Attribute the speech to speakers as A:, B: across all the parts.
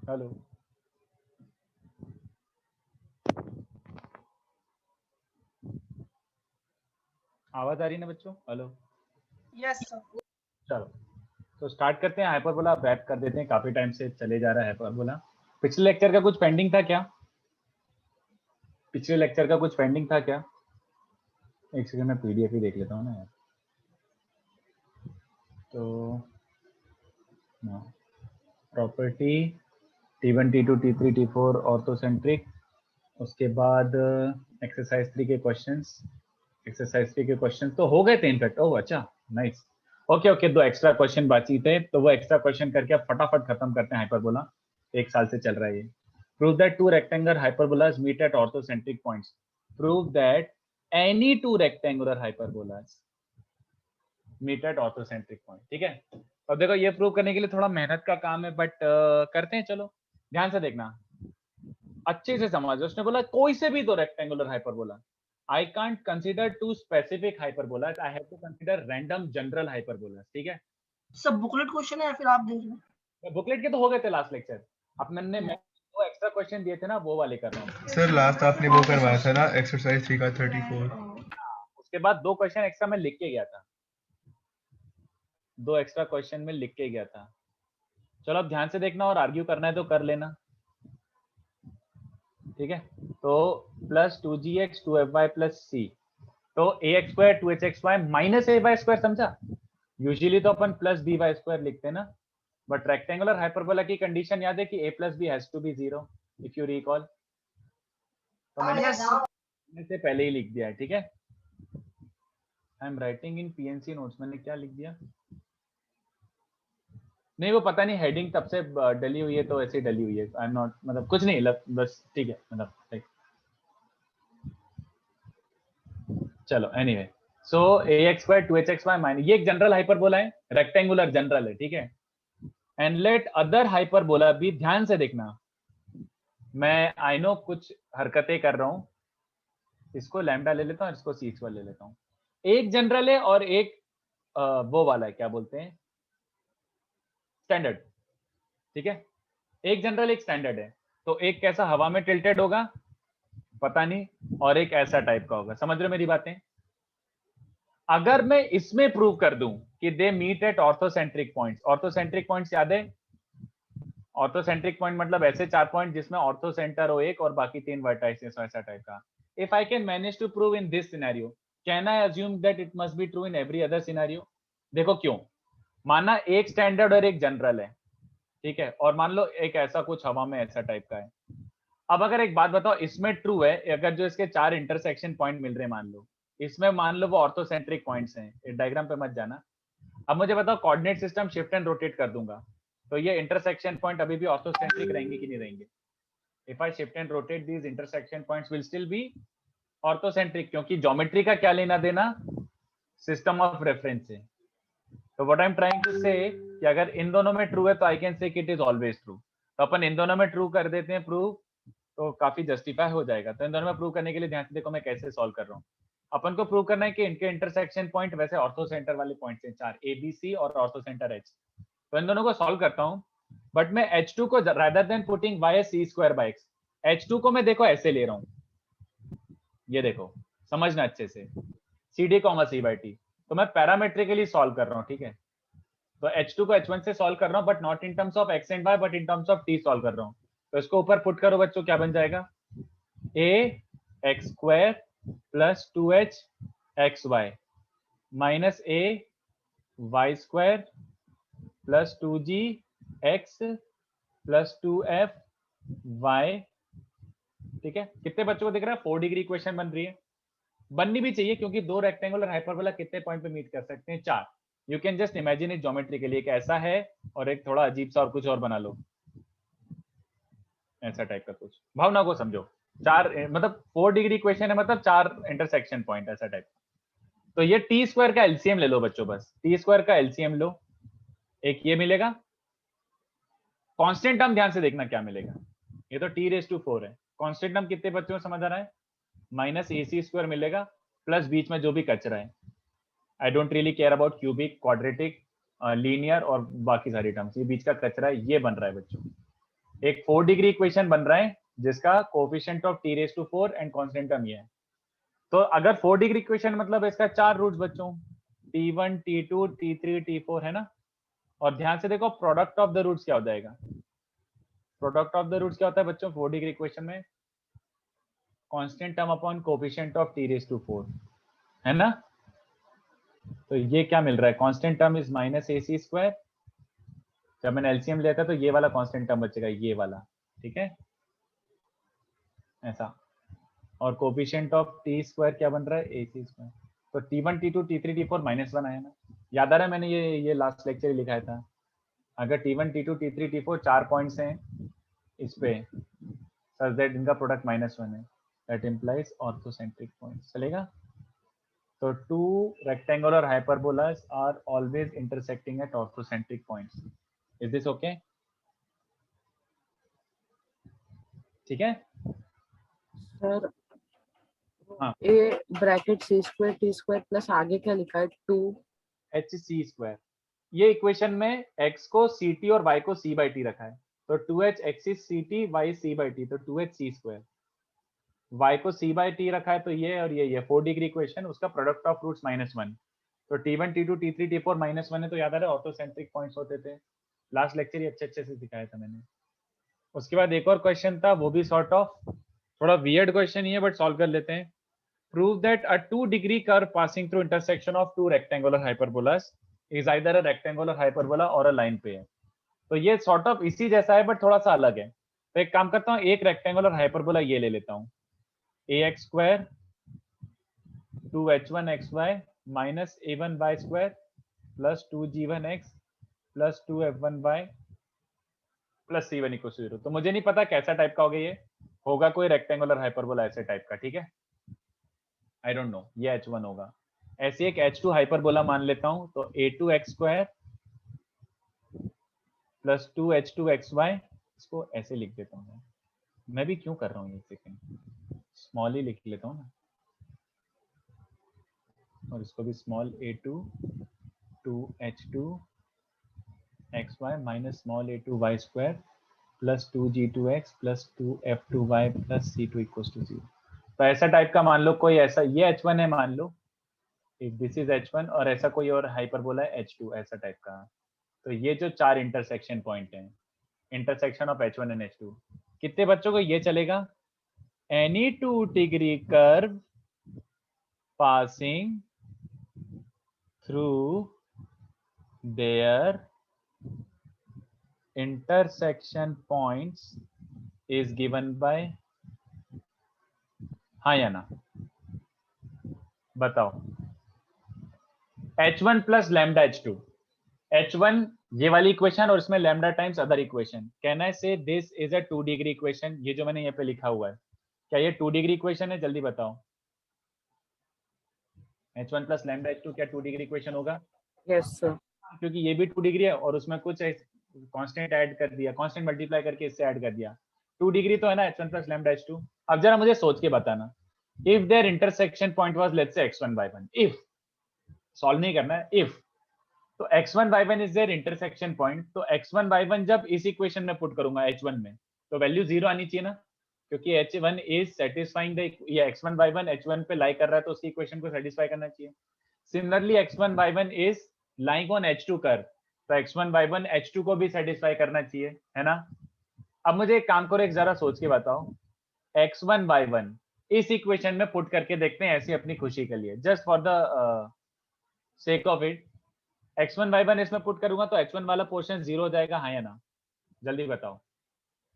A: Hello, आवाज आ रही है ना बच्चों? Hello,
B: yes sir.
A: चलो तो स्टार्ट करते हैं। हाइपरबोला रैप कर देते हैं, काफी टाइम से चले जा रहा है हाइपरबोला। पिछले लेक्चर का कुछ पेंडिंग था क्या? पिछले लेक्चर का कुछ पेंडिंग था क्या? एक सेकंड में पीडीएफ ही देख लेता हूँ ना यार। तो property T1 T2 T3 T4 ऑर्थोसेंट्रिक, उसके बाद एक्सरसाइज 3 के क्वेश्चंस। एक्सरसाइज 3 के क्वेश्चंस तो हो गए थे इनफैक्ट। ओह अच्छा, nice. Okay okay, 2 extra question बाकी थे, तो वो एक्स्ट्रा क्वेश्चन करके अब फटाफट खत्म करते हैं हाइपरबोला। एक साल से चल रहा है ये। Prove that two rectangular hyperbolas meet at orthocentric points. Prove that any two rectangular hyperbolas meet at orthocentric point. ठीक है, अब देखो ये प्रूव करने के लिए थोड़ा मेहनत का काम है, बट करते हैं। चलो ध्यान से देखना, अच्छे से समझो। उसने बोला कोई से भी दो rectangular hyperbola. I can't consider two specific hyperbolas. I have to consider random general hyperbolas. ठीक है,
B: सब बुकलेट क्वेश्चन है या फिर आप देख रहे हैं?
A: बुकलेट के तो हो गए थे लास्ट लेक्चर। अब मैंने वो एक्स्ट्रा क्वेश्चन दिए थे ना, वो वाले कर रहा हूँ।
C: सर लास्ट आपने वो करवाया था ना एक्सरसाइज 3 का 34।
A: उसके बाद 2 क्वेश्चन एक्स्ट्रा मैं लिख के गया था, 2 एक्स्ट्रा क्वेश्चन में लिख के गया था। चलो अब ध्यान से देखना, और आर्ग्यू करना है तो कर लेना। ठीक है, तो plus 2gx 2fy plus c, तो ax square 2hxy minus ay square, समझा? यूजुअली तो अपन प्लस by स्क्वायर लिखते हैं ना, बट रेक्टेंगुलर हाइपरबोला की कंडीशन याद है कि a plus B has to be 0, if you recall. तो मैंने से पहले ही लिख दिया है। ठीक है, I am writing in PNC notes. मैंने क्या लिख दिया? नहीं वो पता नहीं, हेडिंग तब से डली हुई है तो ऐसे डली हुई है। आई एम नॉट, मतलब कुछ नहीं, बस ठीक है, मतलब चलो एनीवे। सो ax स्क्वायर 2hxy माइनस, ये एक जनरल हाइपरबोला है, रेक्टेंगुलर जनरल है। ठीक है, एंड लेट अदर हाइपरबोला भी, ध्यान से देखना। मैं आई नो कुछ हरकतें कर रहा हूं, इसको लैम्डा ले लेता हूं, इसको सी स्क्वायर ले लेता हूं। एक जनरल है और एक वो वाला है, क्या बोलते हैं, स्टैंडर्ड। ठीक है, एक जनरल एक स्टैंडर्ड है। तो एक कैसा हवा में टिल्टेड होगा पता नहीं, और एक ऐसा टाइप का होगा। समझ रहे हो मेरी बातें? अगर मैं इसमें प्रूव कर दूं कि they meet at orthocentric points, orthocentric points याद है? ऑर्थोसेंट्रिक पॉइंट मतलब ऐसे 4 पॉइंट जिसमें ऑर्थो सेंटर हो एक और बाकी 3 वर्टाइसेस हो, ऐसा टाइप का। If I can manage to prove in this scenario, can I assume that it must be true in every other scenario? देखो क्यों, माना एक स्टैंडर्ड और एक जनरल है, ठीक है, और मान लो एक ऐसा कुछ हवा में ऐसा टाइप का है। अब अगर एक बात बताओ, इसमें ट्रू है अगर जो इसके 4 इंटरसेक्शन पॉइंट मिल रहे हैं, मान लो इसमें, मान लो वो ऑर्थोसेंट्रिक पॉइंट्स हैं, डायग्राम पे मत जाना। अब मुझे बताओ, coordinate system shift and rotate कर दूंगा, तो ये इंटरसेक्शन पॉइंट अभी भी ऑर्थोसेंट्रिक रहेंगे कि नहीं रहेंगे? If I shift and rotate these intersection points will still be orthocentric, क्योंकि ज्योमेट्री का क्या लेना देना, सिस्टम ऑफ रेफरेंस से। तो what I am trying to say कि अगर इन दोनों में ट्रू है तो I can say it is always true. तो अपन इन दोनों में ट्रू कर देते हैं प्रूव, तो काफी जस्टिफाई हो जाएगा। तो इन दोनों में प्रूव करने के लिए ध्यान से देखो मैं कैसे सॉल्व कर रहा हूँ। अपन को प्रूव करना है कि इनके इंटरसेक्शन पॉइंट वैसे ऑर्थो सेंटर वाले पॉइंट्स हैं 4, ए बी सी और ऑर्थो सेंटर एच। तो इन दोनों को सॉल्व करता हूँ, बट मैं H2 को rather than putting y c square bye x, H2 को मैं देखो ऐसे ले रहा हूँ, ये देखो समझना अच्छे से, CD comma c by t। तो मैं पैरामेट्रिकली सॉल्व कर रहा हूँ। ठीक है, तो H2 को H1 से सॉल्व कर रहा हूँ, but not in terms of x and y, but in terms of t solve कर रहा हूँ। तो इसको ऊपर पुट करो बच्चों, क्या बन जाएगा, a x square plus 2h xy minus a y square plus 2g x plus 2f y। ठीक है, कितने बच्चों को दिख रहा है? 4 डिग्री इक्वेशन बन रही है, बननी भी चाहिए, क्योंकि 2 रेक्टेंगुलर हाइपरबोला कितने पॉइंट पे मीट कर सकते हैं? 4। You can just imagine it geometry के लिए, एक ऐसा है और एक थोड़ा अजीब सा और कुछ और बना लो, ऐसा टाइप का कुछ। भावना को समझो, 4 मतलब 4 डिग्री इक्वेशन है, मतलब 4 इंटरसेक्शन पॉइंट, ऐसा टाइप। तो ये टी स्क्वायर का एलसीएम ले लो बच्चों, बस टी स्क्वायर का एलसीएम लो, एक ये मिलेगा कांस्टेंट टर्म, ध्यान से देखना क्या मिलेगा, ये तो t⁴ है। कांस्टेंट टर्म कितने बच्चों को समझ आ रहा है? माइनस AC स्क्वायर मिलेगा, प्लस बीच में जो भी कचरा है, I don't really care about cubic, quadratic, linear और बाकी सारी टर्म्स, ये बीच का कचरा है, ये बन रहा है बच्चों। एक 4 डिग्री इक्वेशन बन रहा है जिसका coefficient of t raise to 4 and constant term ये है। तो अगर 4 डिग्री इक्वेशन मतलब इसका 4 रूट्स बच्चों, t1 t2 t3 t4 है ना। और ध्यान से देखो प्रोडक्ट ऑफ द रूट्स क्या हो जाएगा। प्रोडक्ट ऑफ द रूट्स क्या होता है बच्चों 4 डिग्री इक्वेशन में, constant term upon coefficient of t raise to 4 है ना। तो ये क्या मिल रहा है, constant term is minus A C square. जब मैंने एलसीएम लिया था तो ये वाला कांस्टेंट टर्म बचेगा, ये वाला, ठीक है ऐसा। और कोफिशिएंट ऑफ टी स्क्वायर क्या बन रहा है, ए सी स्क्वायर। तो t1 t2 t3 t4 -1 आया ना, याद आ रहा है मैंने ये लास्ट लेक्चर लिखा था। अगर t1 t2 t3 t4 4 points हैं इस पे, सच दैट इनका प्रोडक्ट -1 है, दैट इंप्लाइज ऑर्थोसेंट्रिक पॉइंट्स, चलेगा। So two rectangular hyperbolas are always intersecting at orthocentric points. Is this okay? ठीक है
D: सर
A: हाँ।
D: A bracket c square t square plus आगे क्या लिखा है 2
A: एच सी स्क्वायर। ये इक्वेशन में x को सी टी और y को c बाई टी रखा है, तो 2h x is c t y c by t, तो 2h सी स्क्वायर। y को c बाई टी रखा है, तो ये और ये 4 डिग्री इक्वेशन, उसका प्रोडक्ट ऑफ रूट्स -1। तो t1 t2 t3 t4 -1 है, तो याद आ रहा है ऑर्थोसेंट्रिक पॉइंट्स होते थे। लास्ट लेक्चर ये अच्छे से दिखाया था मैंने। उसके बाद एक और क्वेश्चन था, वो भी सॉर्ट ऑफ थोड़ा वियर्ड क्वेश्चन ही है बट सॉल्व कर लेते हैं। Prove that a 2 degree curve passing through intersection of 2 rectangular hyperbolas is either a rectangular hyperbola और अ लाइन पे है। तो ये सॉर्ट ऑफ इसी जैसा है बट थोड़ा सा अलग है। तो एक काम करता हूँ, एक रेक्टेंगुलर हाइपरबोला ये ले लेता हूँ, ax square 2h1xy minus a1y square plus 2g1x plus 2f1y plus c1 equal to 0। तो मुझे नहीं पता कैसा टाइप का होगा, ये होगा कोई रेक्टेंगुलर हाइपरबोला ऐसे टाइप का, ठीक है। आई डोंट नो, ये h1 होगा। ऐसे एक h2 हाइपरबोला मान लेता हूं, तो a2x स्क्वायर प्लस 2h2xy, इसको ऐसे लिख देता हूं। मैं भी क्यों कर रहा हूँ, एक सेकेंड, स्मॉल ही लिख लेता हूँ ना, और इसको भी small a2 2h2 xy minus small a2y square plus 2g2x plus 2f2y plus c2 equal to 0। तो ऐसा टाइप का मान लो कोई, ऐसा ये h1 है मान लो, इफ दिस इज h1, और ऐसा कोई और हाइपरबोला है h2 ऐसा टाइप का। तो ये जो 4 इंटरसेक्शन पॉइंट हैं, intersection of h1 and h2, कितने बच्चों को ये चलेगा, any 2 degree curve passing through their intersection points is given by, हाँ या ना बताओ। h1 plus lambda h2, h1 ये वाली इक्वेशन और इसमें lambda times other equation. Can I say this is a 2 degree equation, ये जो मैंने यहाँ पे लिखा हुआ है, क्या ये 2 डिग्री इक्वेशन है, जल्दी बताओ। h1 प्लस लैम्डा h2 क्या 2 डिग्री इक्वेशन होगा?
D: यस सर
A: क्योंकि ये भी 2 डिग्री है और उसमें कुछ कांस्टेंट ऐड कर दिया, कांस्टेंट मल्टीप्लाई करके इससे ऐड कर दिया, 2 डिग्री तो है ना h1 प्लस लैम्डा h2। अब जरा मुझे सोच के बताना, if there intersection point was let's say x1 y1, if, solve नहीं करना है, इफ, तो x1 y1 is there intersection point, तो x1 y1 जब इस इक्वेशन में पुट करूंगा h1 में, तो वैल्यू 0 आनी चाहिए ना, क्योंकि h1 इज सेटिस्फाइंग द, ये x1 y1 h1 पे लाई कर रहा है तो उसकी इक्वेशन को सेटिस्फाई करना चाहिए। Similarly x1 y1 is lying on h2 curve, तो x1 y1 h2 को भी सेटिस्फाई करना चाहिए, है ना। अब मुझे एक काम करो, एक जरा सोच के बताओ, x1 y1 इस इक्वेशन में पुट करके देखते हैं ऐसी अपनी खुशी के लिए, just for the sake of it. x1 y1 इसमें पुट करूंगा तो h1 वाला पोर्शन 0 हो जाएगा, हाँ या ना, जल्दी बताओ।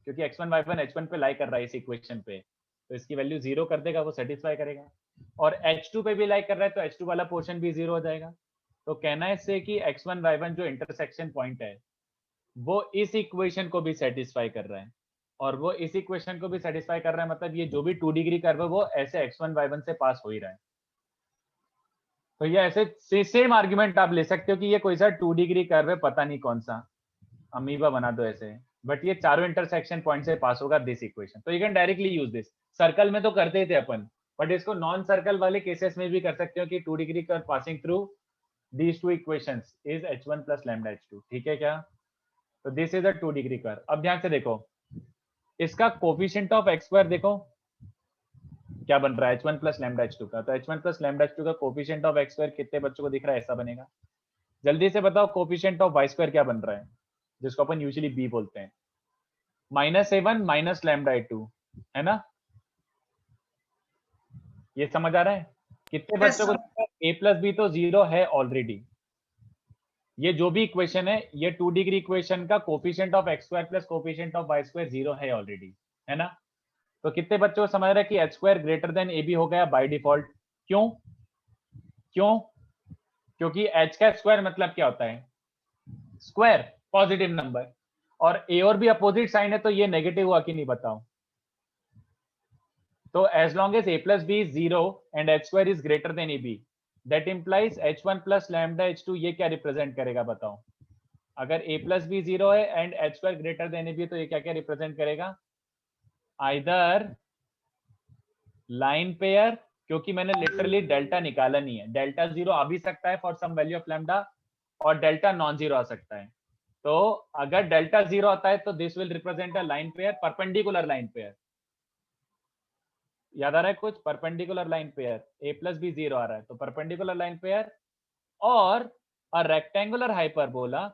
A: क्योंकि x1 y1 h1 पे लाइक कर रहा है इस इक्वेशन पे, तो इसकी वैल्यू 0 कर देगा, वो सेटिस्फाई करेगा। और h2 पे भी लाइक कर रहा है तो h2 वाला पोर्शन भी 0 हो जाएगा। तो कहना है इससे कि x1 y1 जो इंटरसेक्शन पॉइंट है वो इस इक्वेशन को भी सेटिस्फाई कर रहा है, और वो इस इक्वेशन को भी सेटिस्फाई कर रहा है, मतलब ये जो भी 2 डिग्री कर्व है वो ऐसे x1 y1 से पास हो ही रहा है। तो ये ऐसे सेम आर्गुमेंट आप ले सकते हो कि ये कोई सा 2 डिग्री कर्व है, पता नहीं कौन सा, अमीबा बना दो ऐसे, बट ये चारों इंटरसेक्शन पॉइंट से पास होगा दिस इक्वेशन। तो you can directly use this. Circle में तो करते थे अपन, बट इसको नॉन सर्कल वाले केसेस में भी कर सकते हो कि 2 degree curve passing through these two equations is h1 plus lambda h2, ठीक है क्या। तो this is a 2 degree curve. अब ध्यान से देखो, इसका कोफिशिएंट ऑफ एक्स स्क्वायर देखो क्या बन रहा है, h1 प्लस लैम्डा h2 का। तो h1 प्लस लैम्डा h2 का कोफिशिएंट ऑफ एक्स स्क्वायर कितने बच्चों को दिख रहा है, ऐसा बनेगा। जल्दी से बताओ कोफिशिएंट ऑफ वाई स्क्वायर क्या बन रहा है, जिसको अपन यूजुअली बी बोलते हैं, -a1 माइनस लैम्डा a2, है ना। ये समझ आ रहा है। कितने
B: Yes,
A: बच्चों को
B: sir.
A: दिख रहा है, a प्लस बी तो 0 है ऑलरेडी। ये जो भी इक्वेशन है, ये 2 डिग्री इक्वेशन का coefficient of X square plus coefficient of Y square 0 है ऑलरेडी, है ना। तो कितने बच्चों को समझ रहा है कि H square greater than A B हो गया बाय डिफॉल्ट। क्यों क्यों? क्योंकि एच का स्क्वायर मतलब क्या होता है, स्क्वायर, पॉजिटिव नंबर, और ए और बी अपोजिट साइन है तो ये नेगेटिव हुआ कि नहीं बताओ। तो as long as a plus B is 0 and H square is greater than A B, that implies h1 plus lambda h2 ये क्या रिप्रेजेंट करेगा बताओ। अगर a प्लस बी 0 है and H square greater than A B तो ये क्या क्या रिप्रेजेंट करेगा, आइदर लाइन पेयर, क्योंकि मैंने लिटरली डेल्टा निकाला नहीं है, डेल्टा 0 आ भी सकता है for some value of lambda और डेल्टा नॉन जीरो आ सकता है। तो अगर डेल्टा 0 आता है तो this will represent a line pair, perpendicular line pair. याद आ रहा है कुछ, perpendicular line pair, a plus B 0 आ रहा है तो परपेंडिकुलर लाइन पेयर, और अ रेक्टेंगुलर हाइपरबोला,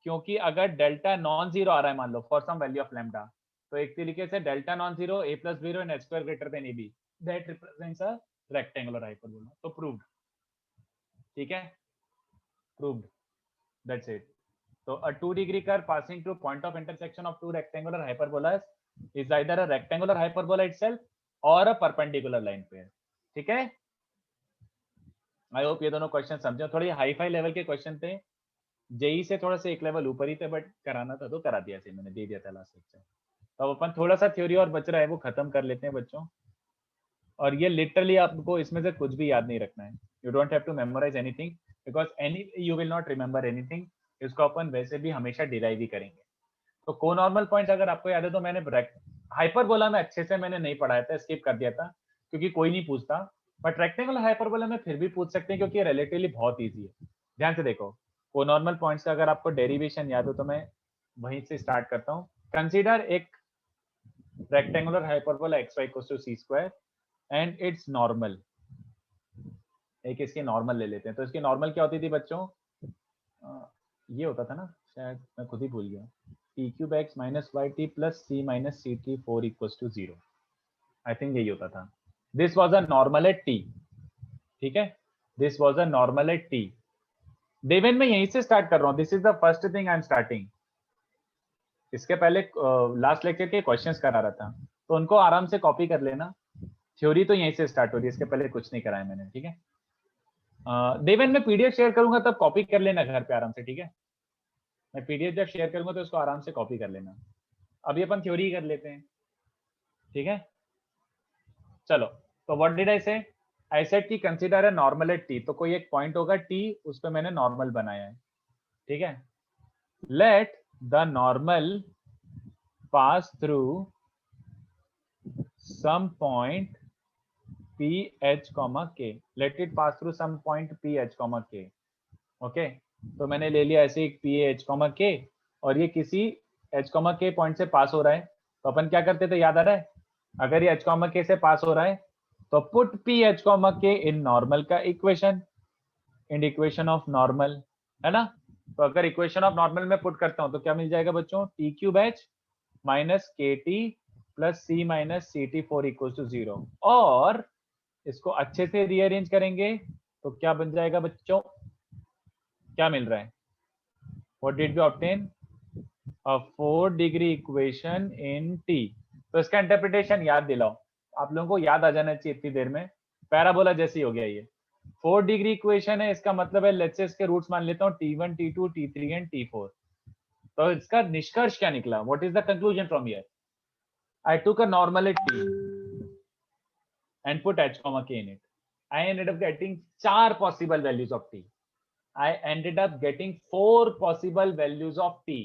A: क्योंकि अगर डेल्टा नॉन जीरो आ रहा है मान लो for some value of lambda, तो एक तरीके से delta non zero, a plus 0 and h square greater than ab, that represents a rectangular hyperbola. तो प्रूव्ड, ठीक है, proved, that's it. So a 2 degree curve passing through point of intersection of two rectangular hyperbolas is either a rectangular hyperbola itself or a perpendicular line pair, ठीक है। I hope ये दोनों question समझे। थोड़ी hi fi level के question थे, JEE से थोड़ा सा एक लेवल ऊपर ही थे, बट कराना था तो करा दिया से मैंने, दे दिया था लास्ट लेक्चर। तो अब अपन थोड़ा सा थ्योरी और बच रहा है वो खत्म कर लेते हैं बच्चों। और ये लिटरली आपको इसमें से कुछ भी याद नहीं रखना है, you don't have to memorize anything because any you will not remember anything. इसको अपन वैसे भी हमेशा डिराइव ही करेंगे। तो कोनॉर्मल पॉइंट्स अगर आपको याद है तो मैंने हाइपरबोला में अच्छे से मैंने नहीं पढ़ाया था, स्किप कर दिया था क्योंकि कोई नहीं पूछता, बट रेक्टेंगुलर हाइपरबोला में फिर भी पूछ सकते हैं क्योंकि ये रिलेटिवली बहुत ईजी है। ध्यान से देखो, कोनॉर्मल पॉइंट्स का अगर आपको डेरिवेशन याद हो तो मैं वहीं से स्टार्ट करता हूँ। कंसीडर एक rectangular hyperbola xy = c square and it's normal. एक इसकी नॉर्मल ले लेते हैं। तो इसकी नॉर्मल क्या होती थी बच्चों, ये होता था ना, शायद मैं खुद ही भूल गया, t³ - yt + c - ct4 = 0। I think यही होता था। This was a normal at t, ठीक है, this was a normal at t। Deven मैं यहीं से स्टार्ट कर रहा हूँ, this is the first thing I am starting. इसके पहले लास्ट लेक्चर के क्वेश्चंस करा रहा था तो उनको आराम से कॉपी कर लेना, थ्योरी तो यहीं से स्टार्ट हो रही है, इसके पहले कुछ नहीं कराया मैंने, ठीक है। देवेन मैं पीडीएफ शेयर करूंगा तब कॉपी कर लेना घर पे आराम से, ठीक है। मैं पीडीएफ जब शेयर करूंगा तो इसको आराम से कॉपी कर लेना। अभी अपन थ्योरी कर लेते हैं, ठीक है। चलो, तो व्हाट डिड आई से, आई सेड कि consider a normal at T, तो कोई एक पॉइंट होगा टी, उस पर मैंने नॉर्मल बनाया है, ठीक है। Let the normal pass through some point P h comma k, let it pass through some point P h comma k, okay. तो मैंने ले लिया ऐसे एक पी एच कॉमा के, और ये किसी एच कॉमा के पॉइंट से पास हो रहा है, तो अपन क्या करते थे, याद आ रहा है, अगर ये एच कॉमा के से पास हो रहा है तो पुट पी एच कॉमा के इन नॉर्मल का equation, in equation of normal, है ना। तो अगर इक्वेशन ऑफ नॉर्मल में पुट करता हूं तो क्या मिल जाएगा बच्चों, t³ - kt + c - ct4 = 0। और इसको अच्छे से रीअरेंज करेंगे तो क्या बन जाएगा बच्चों, क्या मिल रहा है, what did we obtain, a 4 degree equation in t। तो इसका इंटरप्रिटेशन याद दिलाओ, आप लोगों को याद आ जाना चाहिए इतनी देर में, पैराबोला जैसी हो गया ये। 4 डिग्री इक्वेशन है, इसका मतलब है लेट्स से इसके रूट्स मान लेता हूँ t1 t2 t3 and t4। तो इसका निष्कर्ष क्या निकला, what is the conclusion from here, I took a normal at t and put h comma k in it. I ended up getting 4 possible values of t. I ended up getting 4 possible values of t.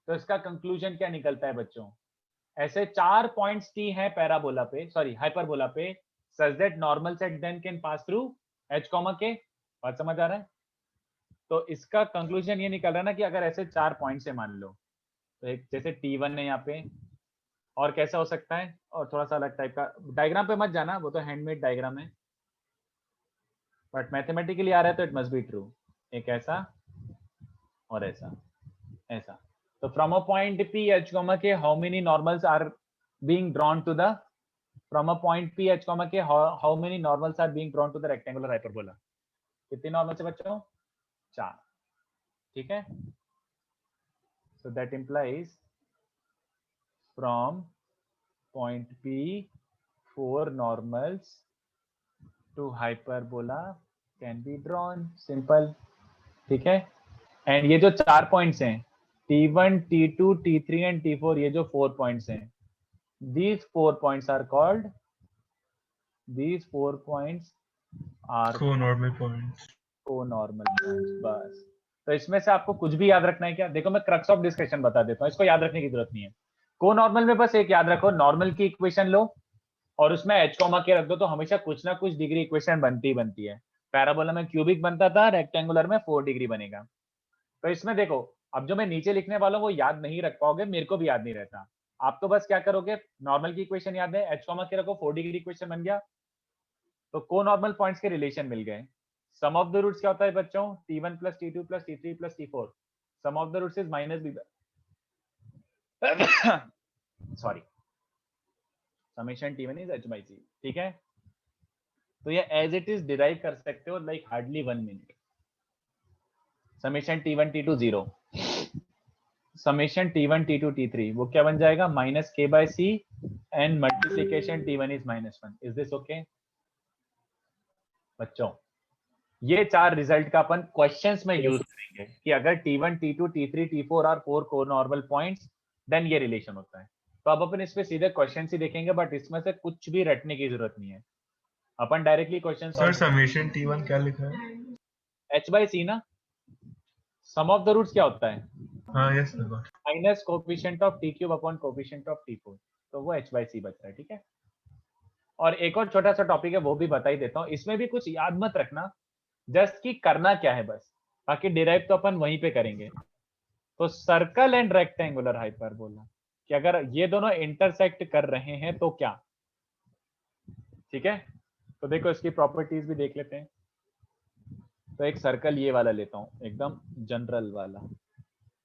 A: तो इसका conclusion क्या निकलता है बच्चों, ऐसे 4 points t हैं parabola पे, sorry hyperbola पे, such that normal set then can pass through h comma k। बात समझ आ रहा है। तो इसका कंक्लूजन ये निकल रहा है ना कि अगर ऐसे 4 पॉइंट्स है मान लो, तो एक जैसे t1 है यहाँ पे, और कैसा हो सकता है, और थोड़ा सा अलग टाइप का, डायग्राम पे मत जाना, वो तो हैंडमेड डायग्राम है, बट मैथमेटिकली आ रहा है तो इट मस्ट बी ट्रू। एक ऐसा और ऐसा, ऐसा। तो from a point P h comma k how many normals are being drawn to the, from a point P h comma k how many normals are being drawn to the rectangular hyperbola. कितने normal से बच्चों? 4। ठीक है, so that implies from point P 4 normals to hyperbola can be drawn, simple। ठीक है, and ये जो 4 points हैं T1, T2, T3 and T4, ये जो 4 पॉइंट्स हैं, these 4 points are called, these 4 points are
C: co-normal points।
A: co-normal points। बस, तो इसमें से आपको कुछ भी याद रखना है क्या? देखो मैं क्रक्स ऑफ डिस्कशन बता देता हूँ, इसको याद रखने की जरूरत नहीं है। को-नॉर्मल में बस एक याद रखो, नॉर्मल की इक्वेशन लो और उसमें एच कॉमा के रख दो, तो हमेशा कुछ ना कुछ डिग्री इक्वेशन बनती है। पैराबोला में क्यूबिक बनता था, रेक्टेंगुलर में 4 डिग्री बनेगा। तो इसमें देखो, अब जो मैं नीचे लिखने वाला हूँ वो याद नहीं रख पाओगे, मेरे को भी याद नहीं रहता। आप तो बस क्या करोगे, नॉर्मल की इक्वेशन याद है, एच कॉमा के रखो, 4 डिग्री इक्वेशन बन गया, तो को नॉर्मल पॉइंट्स के रिलेशन मिल गए। सम ऑफ द रूट्स क्या होता है बच्चों? T1 plus T2 plus T3 plus T4। Sum of the roots is minus B, sorry, summation T1 is h by c। ठीक है, तो ये एज इट इज डिराइव कर सकते हो, like hardly 1 minute. Summation T1 T2 0, summation T1 T2 T3 वो क्या बन जाएगा? Minus k by c and multiplication T1 is -1। Is this okay बच्चों? ये 4 रिजल्ट का अपन क्वेश्चंस में यूज करेंगे कि अगर T1 T2 T3 T4 और 4 को-नॉर्मल पॉइंट्स, देन ये रिलेशन होता है। तो अब अपन इस पे सीधे क्वेश्चन ही देखेंगे, बट इसमें से कुछ भी रटने की जरूरत नहीं है, अपन directly question
C: sir summation T1 क्या लिखा है?
A: h by c ना। सम ऑफ द रूट्स क्या होता है?
C: हाँ yes sir.
A: Minus coefficient of t cube upon coefficient of t4, तो वो h by c बच रहा है। ठीक है, और एक और छोटा सा टॉपिक है वो भी बता ही देता हूँ, इसमें भी कुछ याद मत रखना, जस्ट कि करना क्या है बस, बाकी डिराइव तो अपन वहीं पे करेंगे। तो सर्कल एंड रेक्टेंगुलर हाइपरबोला कि अगर ये दोनों इंटरसेक्ट कर रहे हैं तो क्या? ठीक है, तो देखो इसकी प्रॉपर्टीज भी देख लेते हैं। तो एक सर्कल ये वाला लेता हूं, एकदम जनरल वाला,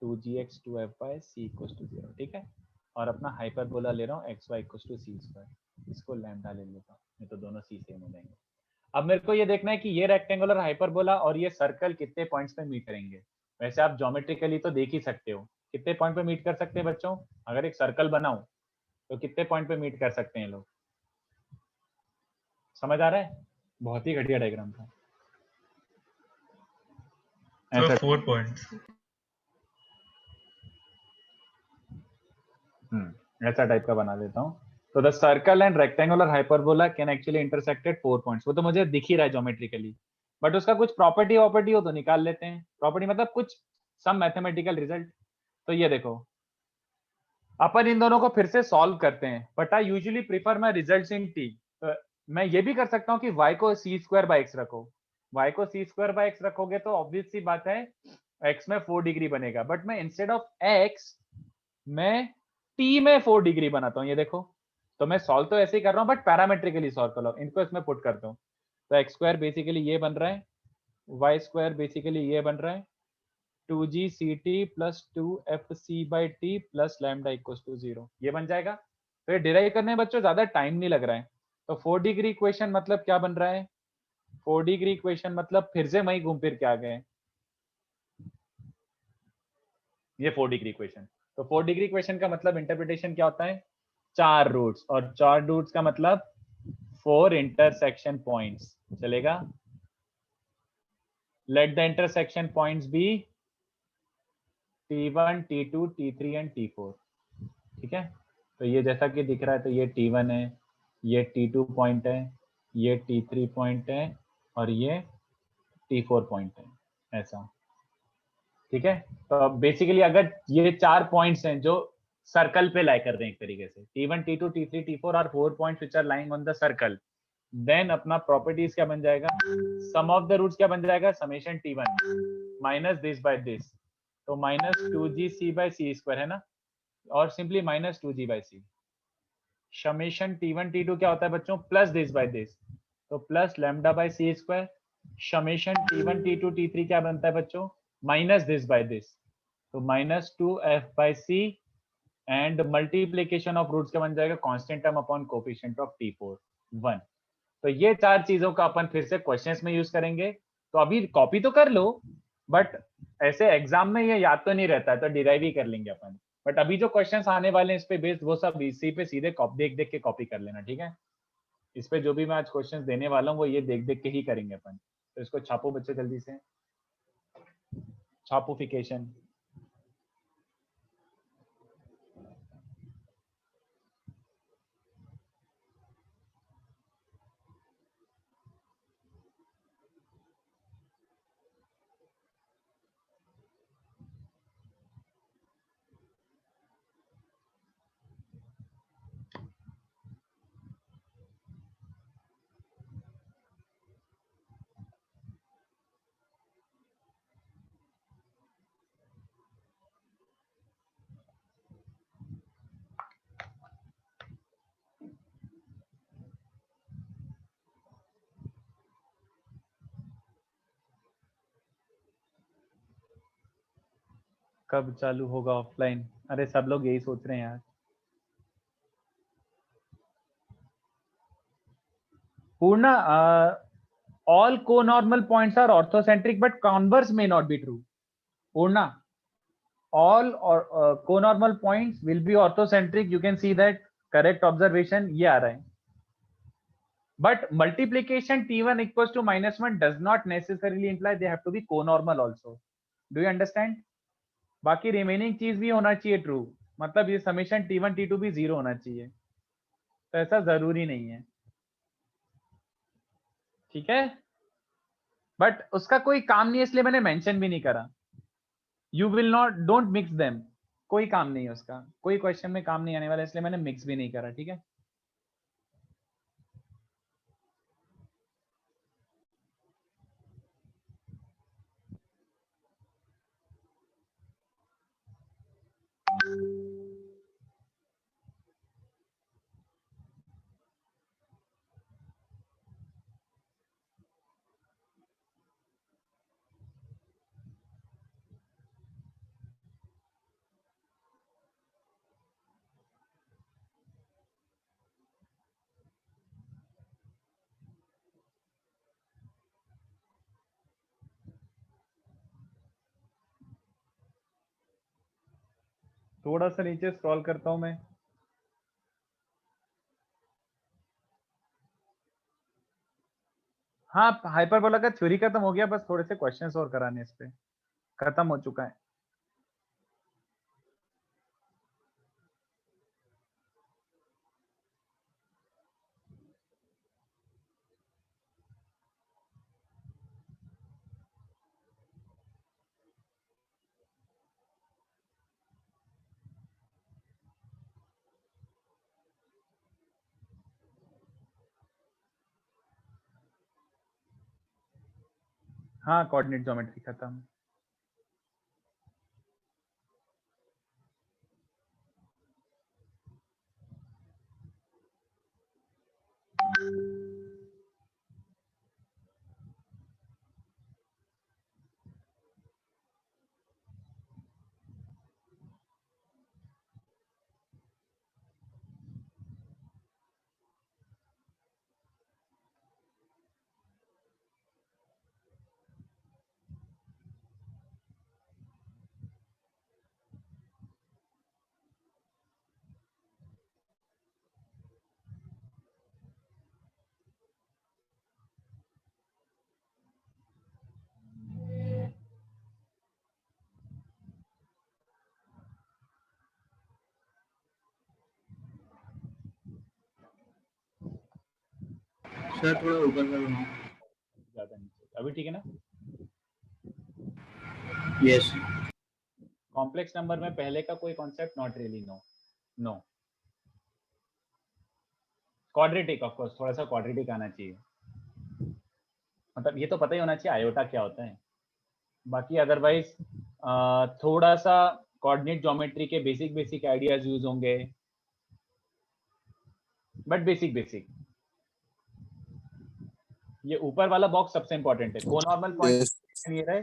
A: 2gx 2f by c = 0। ठीक है, और अपना हाइपरबोला ले रहा हूँ xy = c², इसको लैम्डा ले लेता हूँ, नहीं तो दोनों c सेम हो जाएंगे। अब मेरे को ये देखना है कि ये रेक्टेंगुलर हाइपरबोला और ये सर्कल कितने पॉइंट्स पे मीट करेंगे। वैसे आप ज्योमेट्रिकली तो देख ही सकते हो कितने पॉइंट पे मीट कर सकते हैं बच्चों। अगर एक सर्कल बनाऊं तो कितने पॉइंट पे मीट कर सकते हैं लोग? समझ आ रहा है? बहुत ही घटिया डायग्राम था ऐसा।
C: 4 पॉइंट्स।
A: ऐसा टाइप का बना देता हूँ। तो the circle and rectangular hyperbola can actually intersect at 4 points. वो तो मुझे दिख ही रहा है ज्योमेट्रिकली, बट उसका कुछ प्रॉपर्टी हो तो निकाल लेते हैं। प्रॉपर्टी मतलब कुछ सम मैथमेटिकल रिजल्ट। तो ये देखो, अपन इन दोनों को फिर से सॉल्व करते हैं, but I usually prefer my results in T. मैं ये भी कर सकता हूँ कि y को c² रखो। y को c² रखोगे तो ऑब्वियस सी बात है x में 4 डिग्री बनेगा, बट मैं इंस्टेड ऑफ x मैं t में 4 डिग्री बनाता हूँ। ये देखो, तो मैं सॉल्व तो ऐसे ही कर रहा हूँ, बट पैरामेट्रिकली सॉल्व कर रहा हूँ। इनको इसमें पुट करता हूँ, तो x² बेसिकली ये बन रहा है, y² बेसिकली ये बन रहा है 2gct plus 2fc by t plus lambda equals to 0। ये बन जाएगा। तो ये डिराइव करने में बच्चों ज्यादा टाइम नहीं लग रहा है। तो 4 डिग्री इक्वेशन मतलब क्या बन रहा है? 4 डिग्री इक्वेशन मतलब फिर से वही घूम फिर के आ गए, ये 4 डिग्री इक्वेशन। तो 4 डिग्री इक्वेशन का मतलब इंटरप्रिटेशन क्या होता है? 4 रूट्स, और 4 रूट्स का मतलब 4 इंटरसेक्शन पॉइंट्स। चलेगा? Let the intersection points be T1, T2, T3 and T4। ठीक है, तो ये जैसा कि दिख रहा है, तो ये T1 है, ये T2 पॉइंट है, ये T3 पॉइंट है, और ये T4 पॉइंट है, ऐसा। ठीक है, तो बेसिकली अगर ये 4 पॉइंट्स हैं जो सर्कल पे लाई कर रहे हैं एक तरीके से, T1, T2, T3, T4 are 4 points which are lying on the circle, then अपना प्रॉपर्टीज क्या बन जाएगा? सम ऑफ द रूट्स क्या बन जाएगा? Summation T1 minus this by this, तो -2gc by c² है ना, और simply -2g by c। Summation T1 T2 क्या होता है बच्चों, प्लस दिस बाय दिस, तो plus lambda by C square. Summation T1 T2 T3 क्या बनता है बच्चों, माइनस दिस बाय दिस, तो minus 2f by C, and multiplication of roots क्या बन जाएगा, constant term upon coefficient of T4 1। तो ये चार चीजों का अपन फिर से क्वेश्चंस में यूज करेंगे। तो अभी कॉपी तो कर लो, बट ऐसे एग्जाम में ये याद तो नहीं रहता है, तो डिराइव ही कर लेंगे अपन। बट अभी जो क्वेश्चंस आने वाले हैं इस पे बेस्ड, वो सब इसी पे सीधे देख देख के कॉपी कर लेना, ठीक है। इस पे जो भी मैं आज क्वेश्चंस देने वाला हूँ वो ये देख देख के ही करेंगे अपन। तो इसको छापो बच्चे जल्दी से, छापोफिकेशन। कब चालू होगा ऑफलाइन, अरे सब लोग यही सोच रहे हैं यार। पूर्णा, all co-normal points are orthocentric but converse may not be true. Purna, all co-normal points will be orthocentric, you can see that, correct observation, ये आ रहा है। But multiplication T1 equals to -1 does not necessarily imply they have to be co-normal also. Do you understand? बाकी remaining चीज भी होना चाहिए true, मतलब ये समेशन T1 T2 भी 0 होना चाहिए, तो ऐसा जरूरी नहीं है, ठीक है। बट उसका कोई काम नहीं है इसलिए मैंने मेंशन भी नहीं करा। You will not, don't mix them, कोई काम नहीं है उसका, कोई क्वेश्चन में काम नहीं आने वाला, इसलिए मैंने मिक्स भी नहीं करा, ठीक है। थोड़ा सा नीचे स्क्रॉल करता हूं मैं। हाँ, हाइपरबोला का थ्योरी खत्म हो गया, बस थोड़े से क्वेश्चंस और कराने इस पे, खत्म हो चुका है। हाँ, कोऑर्डिनेट ज्योमेट्री खत्म।
C: सर थोड़ा ऊपर करो ना।
A: ज्यादा नीचे, अभी ठीक है ना।
C: यस।
A: कॉम्प्लेक्स नंबर में पहले का कोई concept not really, no no. Quadratic of course, थोड़ा सा क्वाड्रेटिक आना चाहिए, मतलब ये तो पता ही होना चाहिए आयोटा क्या होता है। बाकी अदरवाइज थोड़ा सा कोऑर्डिनेट ज्योमेट्री के बेसिक आइडियाज यूज होंगे। But basic basic. ये ऊपर वाला बॉक्स सबसे इंपॉर्टेंट है। कोनॉर्मल पॉइंट्स ये रहे,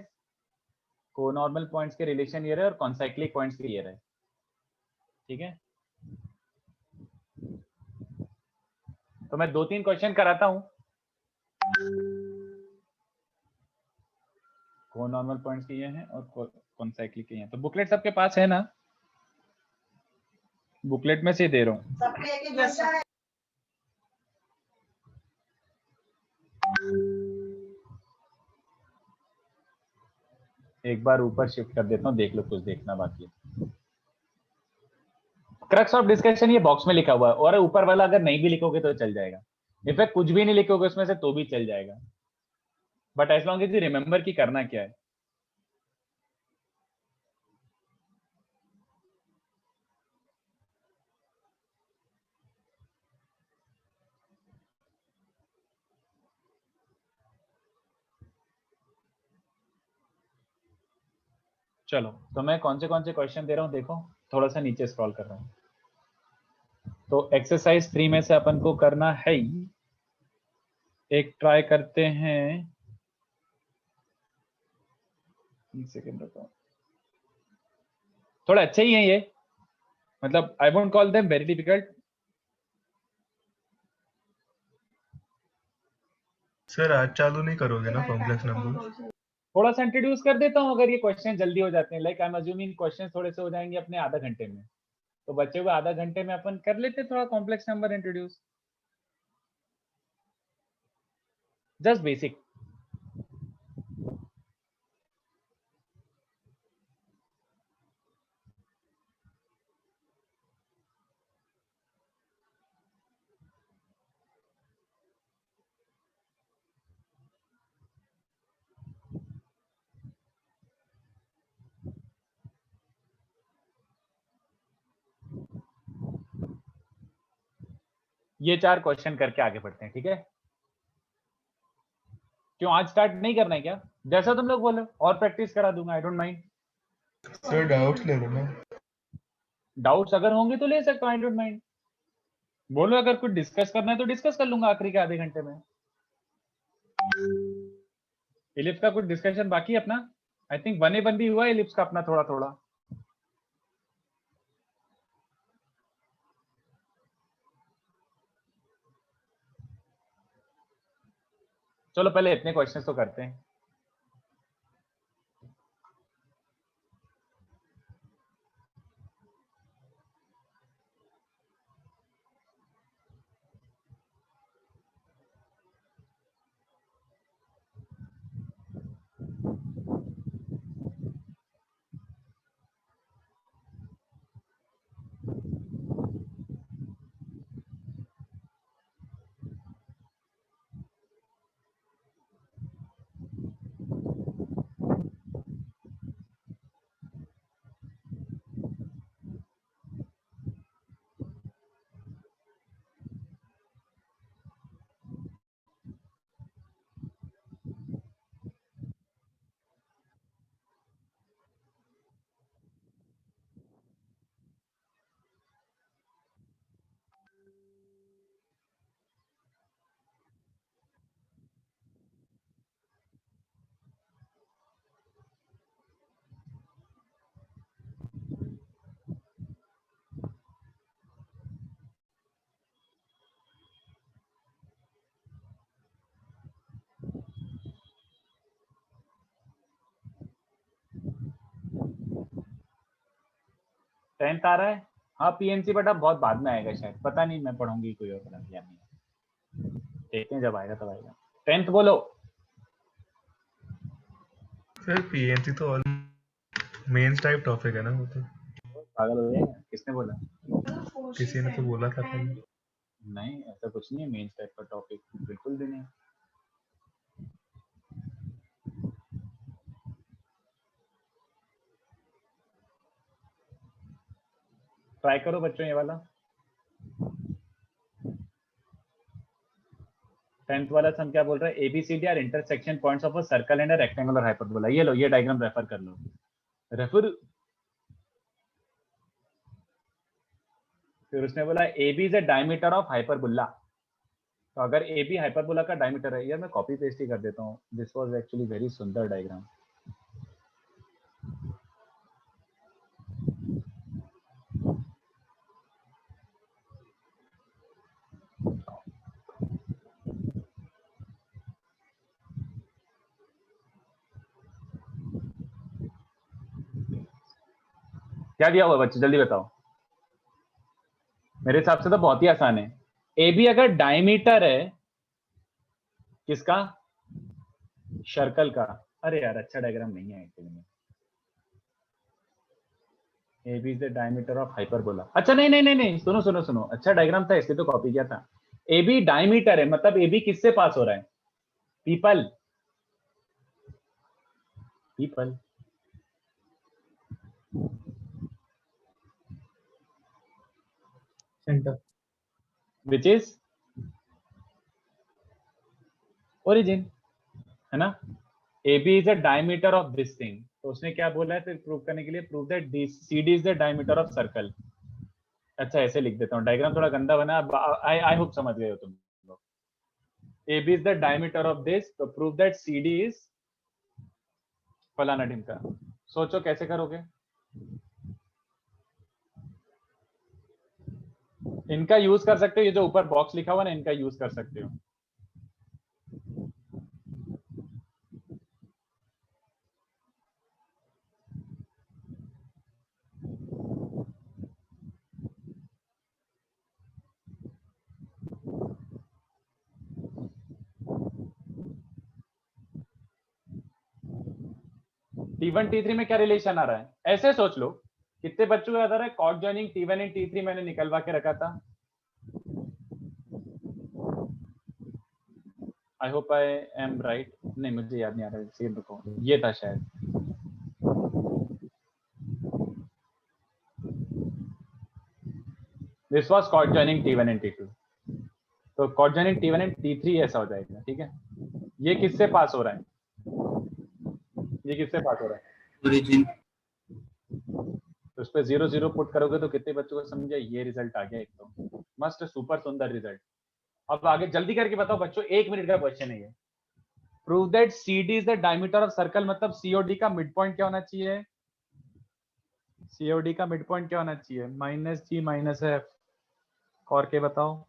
A: कोनॉर्मल पॉइंट्स के रिलेशन ये रहे और कॉन्साइक्लिक पॉइंट्स के ये रहे, ठीक है। तो मैं 2-3 क्वेश्चन कराता हूं। कोनॉर्मल पॉइंट्स के ये हैं और कॉन्साइक्लिक के ये हैं। तो बुकलेट सबके पास है ना? बुकलेट में से दे रहा हूं।
B: Yes, sir.
A: एक बार ऊपर शिफ्ट कर देता हूं, देख लो कुछ देखना बाकी है। क्रक्स ऑफ डिस्कशन ये बॉक्स में लिखा हुआ है, और ऊपर वाला अगर नहीं भी लिखोगे तो चल जाएगा। इनफैक्ट कुछ भी नहीं लिखोगे उसमें से तो भी चल जाएगा, but as long as you remember कि करना क्या है। चलो, तो मैं कौन से क्वेश्चन दे रहा हूं देखो, थोड़ा सा नीचे स्क्रॉल कर रहा हूं। तो एक्सरसाइज 3 में से अपन को करना है, एक ट्राई करते हैं। एक सेकंड रुको, थोड़ा अच्छे ही है ये, मतलब I won't call them very difficult.
C: Sir आज चालू नहीं करोगे ना कॉम्प्लेक्स नंबर?
A: थोड़ा सा इंट्रोड्यूस कर देता हूं, अगर ये क्वेश्चन जल्दी हो जाते हैं। Like I am assuming question थोड़े से हो जाएंगे अपने आधा घंटे में, तो बचे हुए आधा घंटे में अपन कर लेते थोड़ा complex number introduce, just basic. ये 4 क्वेश्चन करके आगे बढ़ते हैं, ठीक है। क्यों आज स्टार्ट नहीं करना है क्या? जैसा तुम लोग बोलो, और प्रैक्टिस करा दूंगा, I don't mind.
C: Sir doubts ले लो ना।
A: डाउट्स अगर होंगे तो ले सकता हूँ, आई डोंट माइंड। बोलो अगर कुछ डिस्कस करना है तो डिस्कस कर लूंगा आखिरी के आधे घंटे में। इलिप्स का कुछ डिस्कशन बाकी है अपना? आई थिंक 1A1 भी हुआ है इलिप्स का अपना थोड़ा थोड़ा। चलो पहले इतने क्वेश्चंस तो करते हैं। टेंथ आ रहा है? हाँ पीएनसी बट अब बहुत बाद में आएगा शायद, पता नहीं, मैं पढ़ूंगी कोई और पढ़ा या नहीं, देखते हैं जब आएगा तब आएगा। टेंथ बोलो।
C: सर पीएनसी तो ऑल मेंस टाइप टॉपिक है ना वो तो।
A: पागल हो गए, किसने बोला?
C: किसी ने तो बोला था पहले।
A: नहीं ऐसा कुछ नहीं है, मेंस टाइप का टॉपिक बिल्कुल भी नहीं। ट्राई करो बच्चों ये वाला। 10th वाला सम क्या बोल रहा है? A B C D are intersection points of a circle and a rectangular hyperbola. ये लो, ये डायग्राम रेफर कर लो, रेफर। फिर उसने बोला A B is a diameter of hyperbola. तो अगर ए बी हाइपरबोला का डायमीटर है, यार मैं कॉपी पेस्ट ही कर देता हूँ, दिस वाज एक्चुअली वेरी सुंदर डायग्राम। क्या दिया हुआ बच्चे, जल्दी बताओ। मेरे हिसाब से तो बहुत ही आसान है। ए बी अगर डायमीटर है किसका, सर्कल का। अरे यार अच्छा डायग्राम नहीं है एक्चुअली में। A B is the diameter of hyperbola. अच्छा नहीं नहीं नहीं नहीं, सुनो सुनो सुनो, अच्छा डायग्राम था, इसलिए तो कॉपी किया था। ए बी डायमीटर है, मतलब ए बी किससे पास हो रहा है, people, people
E: centre,
A: which is origin, है ना। A B is the diameter of this thing, तो उसने क्या बोला है फिर प्रूव करने के लिए, prove that C D is the diameter of circle. अच्छा ऐसे लिख देता हूँ, डायग्राम थोड़ा गंदा बना, आई होप समझ गए हो तुम लोग। A B is the diameter of this, तो prove that C D is फलाना ढिमका। सोचो कैसे करोगे। इनका यूज कर सकते हो, ये जो ऊपर बॉक्स लिखा हुआ ना, इनका यूज कर सकते हो। T1 T3 में क्या रिलेशन आ रहा है, ऐसे सोच लो। कितने बच्चों को याद आ रहा है cot joining T1 and T3 मैंने निकलवा के रखा था। आई होप आई एम राइट, नहीं मुझे याद नहीं आ रहा है, सेम रुको, ये था शायद। This was cot joining T1 and T2, तो cot joining T1 and T3 ऐसा हो जाएगा, ठीक है। ये किससे पास हो रहा है, ये किससे पास हो रहा है,
E: ओरिजिन,
A: तो उस पर 0 0 पुट करोगे तो कितने बच्चों को समझा, ये रिजल्ट आ गया, एक तो मस्त सुपर सुंदर रिजल्ट। अब आगे जल्दी करके बताओ बच्चों, 1 मिनट का क्वेश्चन है ये। Prove that C D is the diameter of circle, मतलब सीओडी का मिड पॉइंट क्या होना चाहिए, सीओडी का मिड पॉइंट क्या होना चाहिए, माइनस जी माइनस एफ। और के बताओ।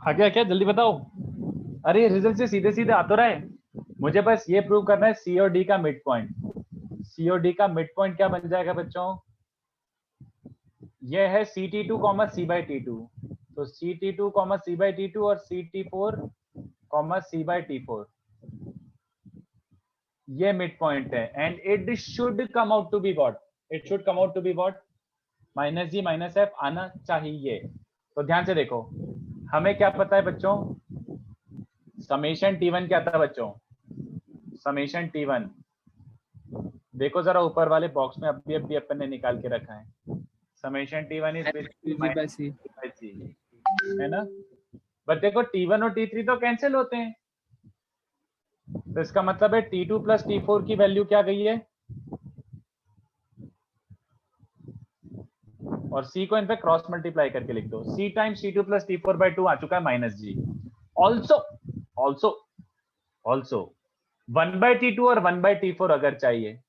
A: आ गया क्या, जल्दी बताओ। अरे रिजल्ट से सीधे सीधे आ तो रहा है, मुझे बस ये प्रूव करना है सी और डी का मिड पॉइंट। सी और डी का मिड पॉइंट क्या बन जाएगा बच्चों, ये है CT2 comma C by T2, तो CT2 comma C by T2 और CT4 comma C by T4, ये मिड पॉइंट है। And it should come out to be what, it should come out to be what, minus G minus F आना चाहिए। तो ध्यान से देखो, हमें क्या पता है बच्चों, समेशन T1 क्या था बच्चों, समेशन T1 देखो जरा ऊपर वाले बॉक्स में अभी अपन ने निकाल के रखा है, समेशन T1 इज बेसिकली है ना। बट देखो T1 और T3 तो कैंसिल होते हैं, तो इसका मतलब है T2 प्लस T4 की वैल्यू क्या गई है, और C को इन पे क्रॉस मल्टीप्लाई करके लिख दो, C times T2 plus T4 by 2 आ चुका है minus ji. Also 1 by T2 और 1 बाई T4 अगर चाहिए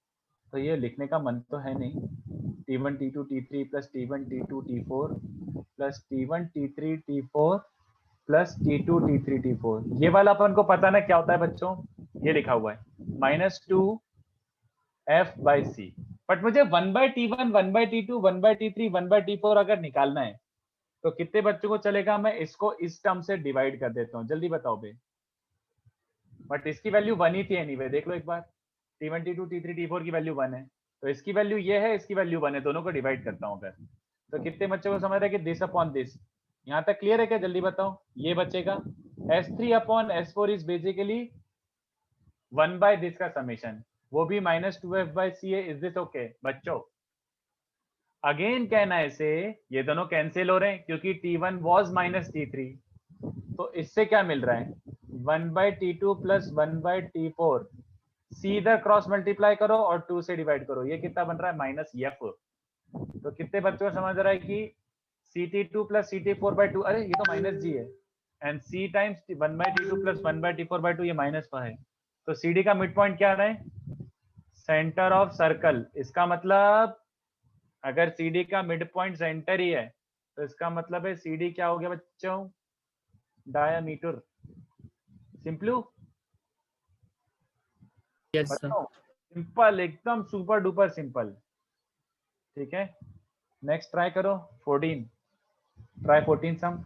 A: तो ये लिखने का मन तो है नहीं, T1 T2 T3 plus T1 T2 T4 plus T1 T3 T4 plus T2 T3 T4, ये वाला अपन को पता ना क्या होता है बच्चों, ये लिखा हुआ है -2 F बाई C। बट मुझे 1 by T1 1 by T2 1 by T3 1 by T4 अगर निकालना है तो कितने बच्चों को चलेगा, मैं इसको इस टर्म से डिवाइड कर देता हूं, जल्दी बताओ बे। बट इसकी वैल्यू 1 ही थी एनीवे, देख लो एक बार, T1 T2 T3 T4 की वैल्यू 1 है, तो इसकी वैल्यू ये है, इसकी वैल्यू 1 है, दोनों को डिवाइड करता हूं अगर, तो कितने बच्चों को समझ रहा है कि दिस अपॉन दिस, यहां तक क्लियर है क्या, जल्दी बताओ। ये बचेगा S3 upon S4 is basically 1 by this का समेशन, वो भी -2F बाय C है। इज दिस ओके बच्चों? अगेन कहना है इसे, ये दोनों कैंसिल हो रहे हैं क्योंकि T1 वॉज -T3, तो इससे क्या मिल रहा है 1 by T2 plus 1 by T4, C इधर क्रॉस मल्टीप्लाई करो और 2 से डिवाइड करो, ये कितना बन रहा है -F। तो कितने बच्चों को समझ रहा है कि CT2 प्लस CT4 बाई 2, अरे ये तो -G है, and C times 1 by T2 plus 1 by T4 by 2 ये -5 है, तो CD का मिड पॉइंट क्या आ रहा है, सेंटर ऑफ सर्कल। इसका मतलब अगर CD का मिड पॉइंट सेंटर ही है तो इसका मतलब है CD क्या हो गया बच्चों, diameter. Simply
E: yes sir.
A: Simple, एकदम सुपर डुपर सिंपल। ठीक है, नेक्स्ट ट्राई करो 14, ट्राई 14 सम।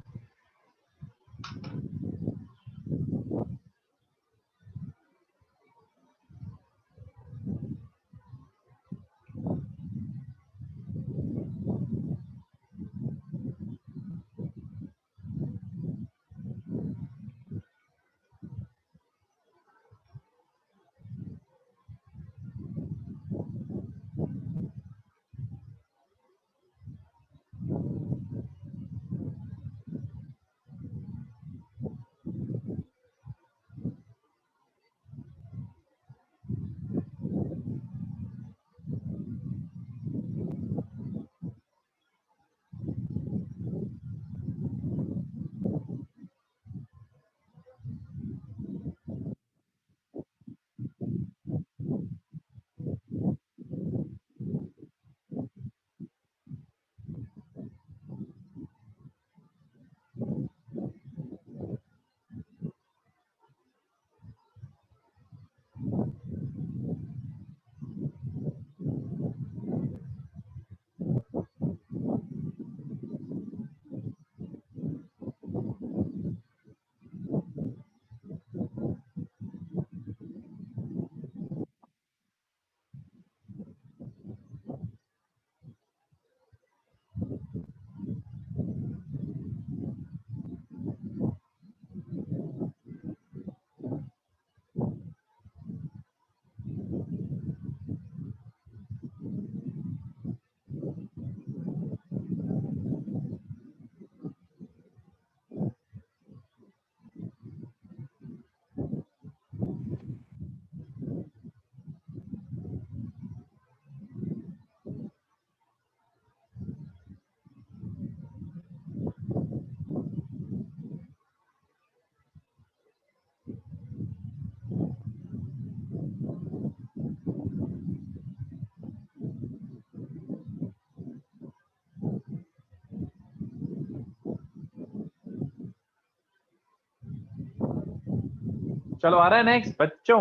A: चलो आ रहा है नेक्स्ट बच्चों,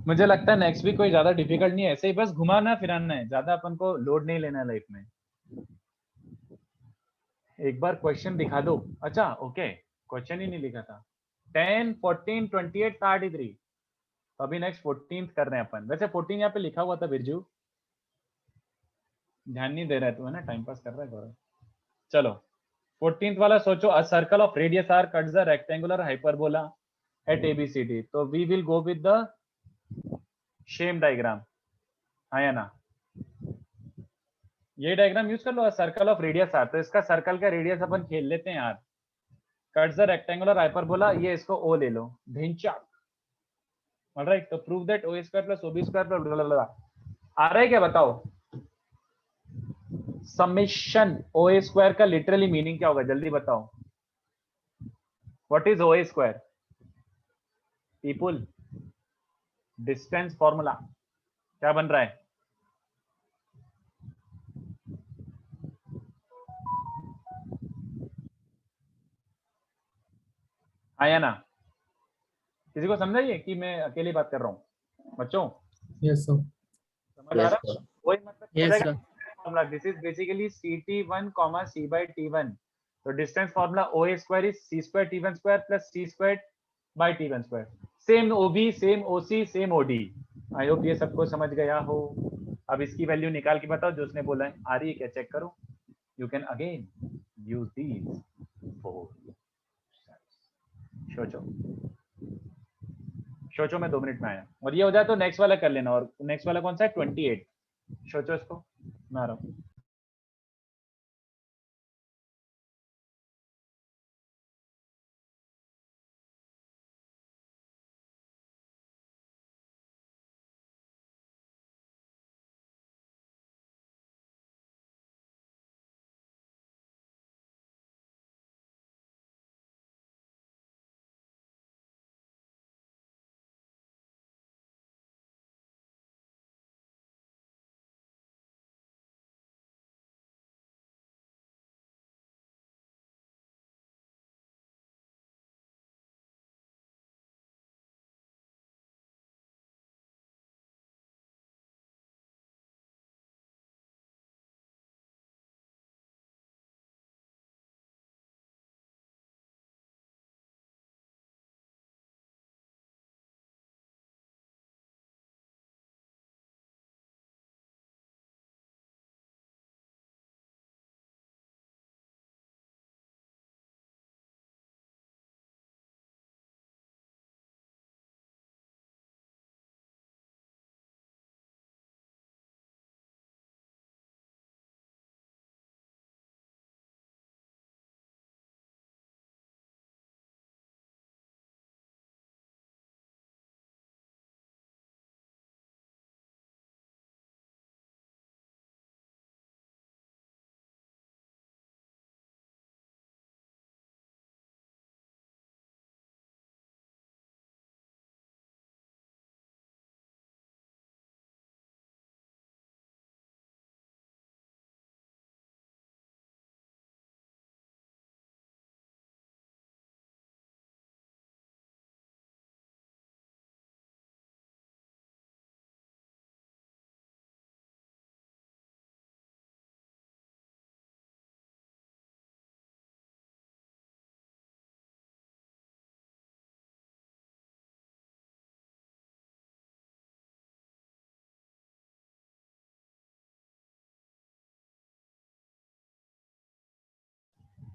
A: मुझे लगता है नेक्स्ट भी कोई ज्यादा डिफिकल्ट नहीं है, ऐसे ही बस घुमाना फिराना है, ज्यादा अपन को लोड नहीं लेना है लाइफ में। एक बार क्वेश्चन दिखा दो। अच्छा ओके, क्वेश्चन ही नहीं लिखा था। 10 14 28 33, तो अभी नेक्स्ट 14th कर रहे हैं अपन। वैसे 14 यहाँ पे लिखा हुआ था बिरजू, ध्यान नहीं दे रहा है तू, है ना, टाइम पास कर रहा है गौरव। चलो 14th वाला सोचो, a circle of radius r cuts the rectangular hyperbola at A B C D, तो we will go with the same diagram, हाँ या ना? ये डायग्राम यूज कर लो, सर्कल ऑफ रेडियस आर, तो इसका सर्कल का रेडियस अपन खेल लेते हैं यार, कट्स द रेक्टेंगुलर हाइपरबोला, ये इसको ओ ले लो, ढिंचाक, ऑलराइट, तो prove that O square plus O B square plus, आ रहा है क्या बताओ? समेशन ओ स्क्वायर का लिटरली मीनिंग क्या होगा, जल्दी बताओ, what is O square people? Distance formula क्या बन रहा है? हाँ या ना? किसी को समझाइए कि मैं अकेली बात कर रहा हूँ बच्चों?
E: Yes, sir.
A: समझ आ रहा? वही मतलब
E: Yes, sir.
A: Formula, this is basically CT1 C by T1, तो distance formula O square is C square T1 square plus C square by T1 square, same OB same OC same OD। I hope ये सबको समझ गया हो। अब इसकी value निकाल के बताओ, जो उसने बोला है आ रही है क्या, चेक करो, you can again use these four steps. सोचो मैं 2 मिनट में आया, और ये हो जाए तो नेक्स्ट वाला कर लेना, और नेक्स्ट वाला कौन सा है? 28। सोचो इसको, मैं आ रहा हूँ।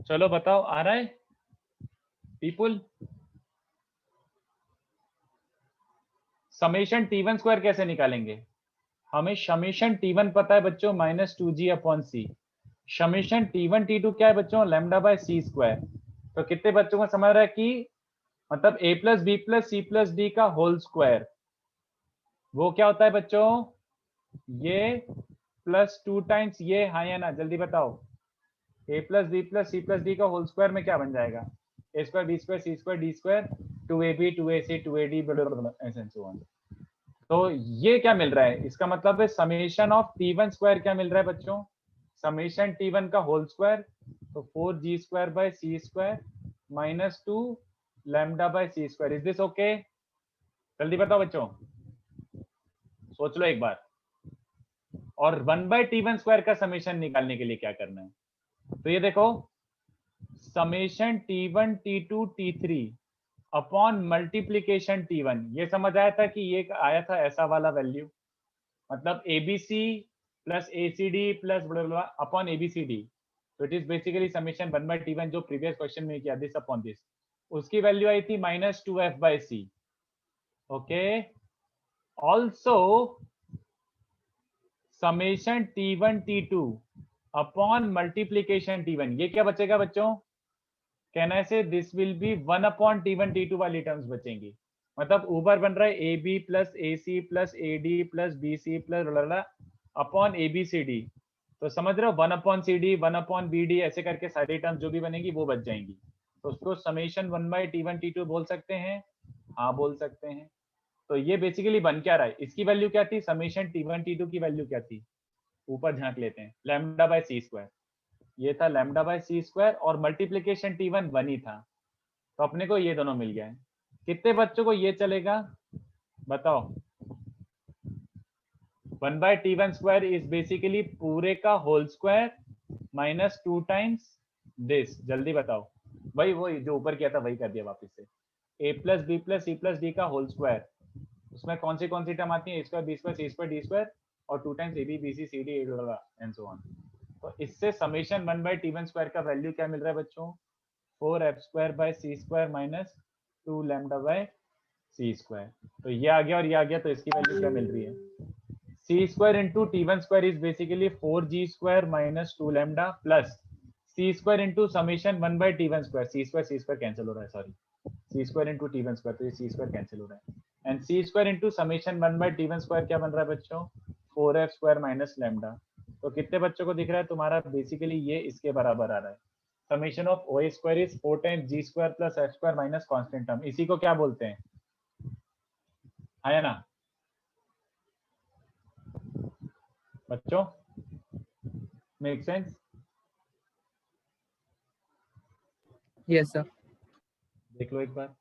A: चलो बताओ, आ रहा है पीपुल? समेशन T1 स्क्वायर कैसे निकालेंगे? हमें समेशन T1 पता है बच्चों, -2G/C। समेशन T1 T2 क्या है बच्चों? Lambda by C square. तो कितने बच्चों को समझ रहा है कि मतलब A plus B plus C plus D का होल स्क्वायर, वो क्या होता है बच्चों? ये प्लस 2 टाइम्स ये, हाँ या ना? जल्दी बताओ, A plus B plus C plus D का होल स्क्वायर में क्या बन जाएगा? A square B square C square D square 2AB 2AC 2AD ऐसे सो ऑन। तो ये क्या मिल रहा है? इसका मतलब है समेशन ऑफ T1 स्क्वायर क्या मिल रहा है बच्चों? समेशन T1 का होल स्क्वायर, तो 4G square by C square -2 lambda bye C square. Is this okay? जल्दी बताओ बच्चों, सोच लो एक बार। और 1/T1 स्क्वायर का समेशन निकालने के लिए क्या करना है? तो ये देखो, summation T1 T2 T3 upon multiplication T1, ये समझ आया था कि ये आया था ऐसा वाला वैल्यू, मतलब ABC plus ACD plus blah blah upon ABCD. So it is basically summation 1 by T1 जो previous question में किया this upon this. उसकी वैल्यू आई थी -2F by C. Okay. Also summation T1 T2 upon multiplication T1. ये क्या बचेगा बच्चों? कहना से this will be 1 upon T1 T2 वाली टर्म्स बचेंगी. मतलब ऊपर बन रहा है AB plus AC plus AD plus BC plus upon ABCD. तो समझ रहे हो 1 अपॉन CD 1 अपॉन BD ऐसे करके सारी टर्म्स जो भी बनेगी वो बच जाएंगी. तो उसको समेशन 1 बाई T1 T2 बोल सकते हैं. हाँ बोल सकते हैं. तो ये बेसिकली बन क्या रहा है? इसकी वैल्यू क्या थी? समेशन T1 T2 की वैल्यू क्या थी? ऊपर झांक लेते हैं. Lambda by C square. ये था लैम्डा बाय सी स्क्वायर और मल्टीप्लीकेशन T1 1 ही था. तो अपने को ये दोनों मिल गया है. कितने बच्चों को ये चलेगा बताओ? 1 by T1 square is basically पूरे का whole square minus 2 times this. जल्दी बताओ. वही जो ऊपर किया था वही कर दिया वापस से. a plus B plus C plus D का होल स्क्वायर. उसमें कौन सी टर्म आती है? a square B square C square D square और 2 times A B B C C D and so on. तो इससे समेशन 1 बाय T1 स्क्वायर का वैल्यू क्या मिल रहा है बच्चों? 4f square by C square minus 2 lambda by C square. तो ये आ गया और ये आ गया. तो इसकी वैल्यू क्या मिल रही है? C square into T1 square is basically 4g square minus 2 lambda plus c square into summation 1 by T1 square. C square cancel हो रहा है. Sorry. C square into T1 square. तो ये सी स्क्वायर कैंसिल हो रहा है. And c square into summation 1 by T1 square क्या बन रहा है बच्चों? 4f square minus lambda. तो कितने बच्चों को दिख रहा है तुम्हारा? बेसिकली ये इसके बराबर आ रहा है. Summation of O square is 4 times G square plus F square minus constant term. इसी को क्या बोलते हैं? है ना बच्चों? Make sense?
E: Yes sir.
A: देख लो एक बार.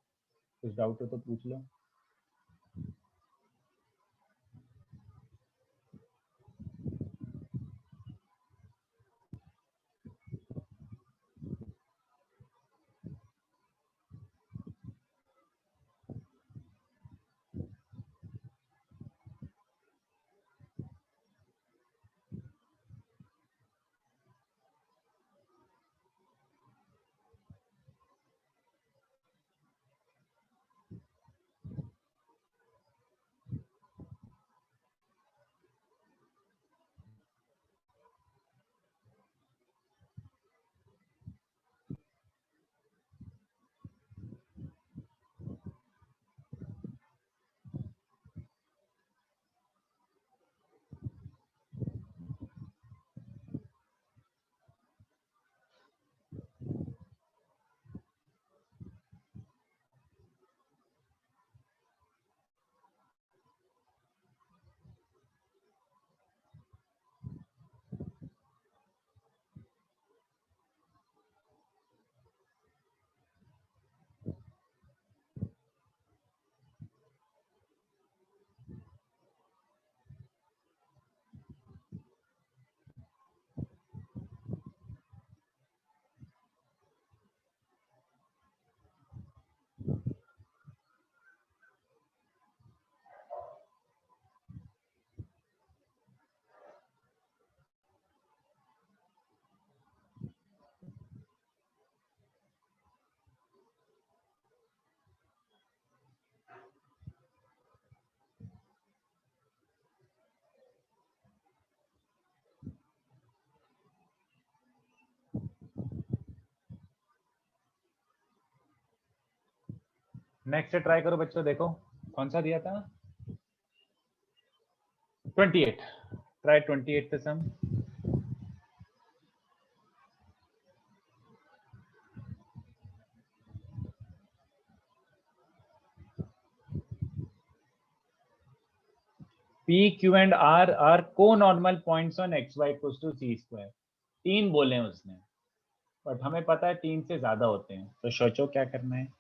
A: कुछ डाउट हो तो पूछ लो. नेक्स्ट ट्राई करो बच्चों. देखो कौन सा दिया था? 28. ट्राई 28 पे सम. P, Q and R are co-normal points on xy equals to c square. 3 बोले हैं उसने, बट हमें पता है 3 से ज्यादा होते हैं. तो सोचो क्या करना है.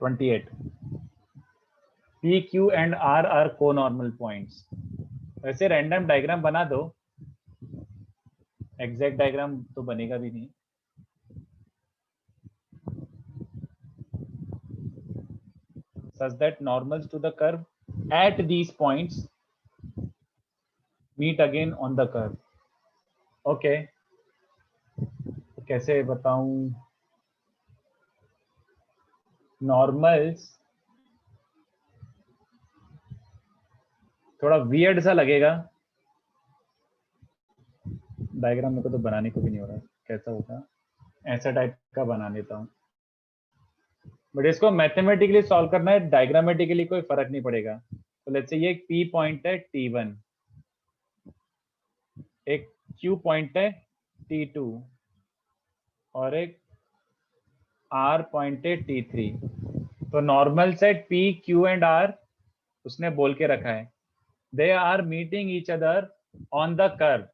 A: 28. P, Q and R are co-normal points. वैसे रैंडम डायग्राम बना दो, एग्जैक्ट डायग्राम तो बनेगा भी नहीं. Such that normals to the curve at these points meet again on the curve. Okay. तो कैसे बताऊं? नॉर्मल्स थोड़ा वियर्ड सा लगेगा डायग्राम, मेरे को तो बनाने को भी नहीं हो रहा कैसा होगा. ऐसा टाइप का बना लेता हूँ, बट इसको मैथमेटिकली सॉल्व करना है, डायग्रामेटिकली कोई फर्क नहीं पड़ेगा. तो लेट्स से ये एक P पॉइंट है T1, एक Q पॉइंट है T2 और एक R पॉइंट है T3. तो normal set P, Q and R उसने बोल के रखा है, they are meeting each other on the curve,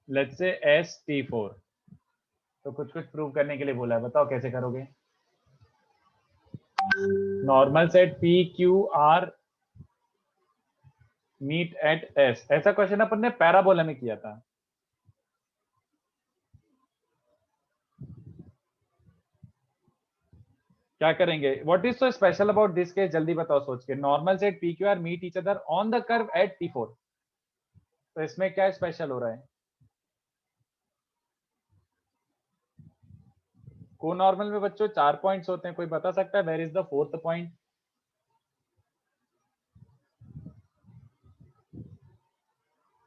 A: let's say ST4. तो कुछ प्रूव करने के लिए बोला है, बताओ कैसे करोगे. Normal set P, Q, R meet at S. ऐसा क्वेश्चन अपन ने पैराबोला में किया था. क्या करेंगे? What is so special about this case, जल्दी बताओ सोच के. Normal set P, Q, R meet each other on the curve at T4. तो इसमें क्या स्पेशल हो रहा है? को नॉर्मल में बच्चों 4 पॉइंट्स होते हैं, कोई बता सकता है where is the fourth point?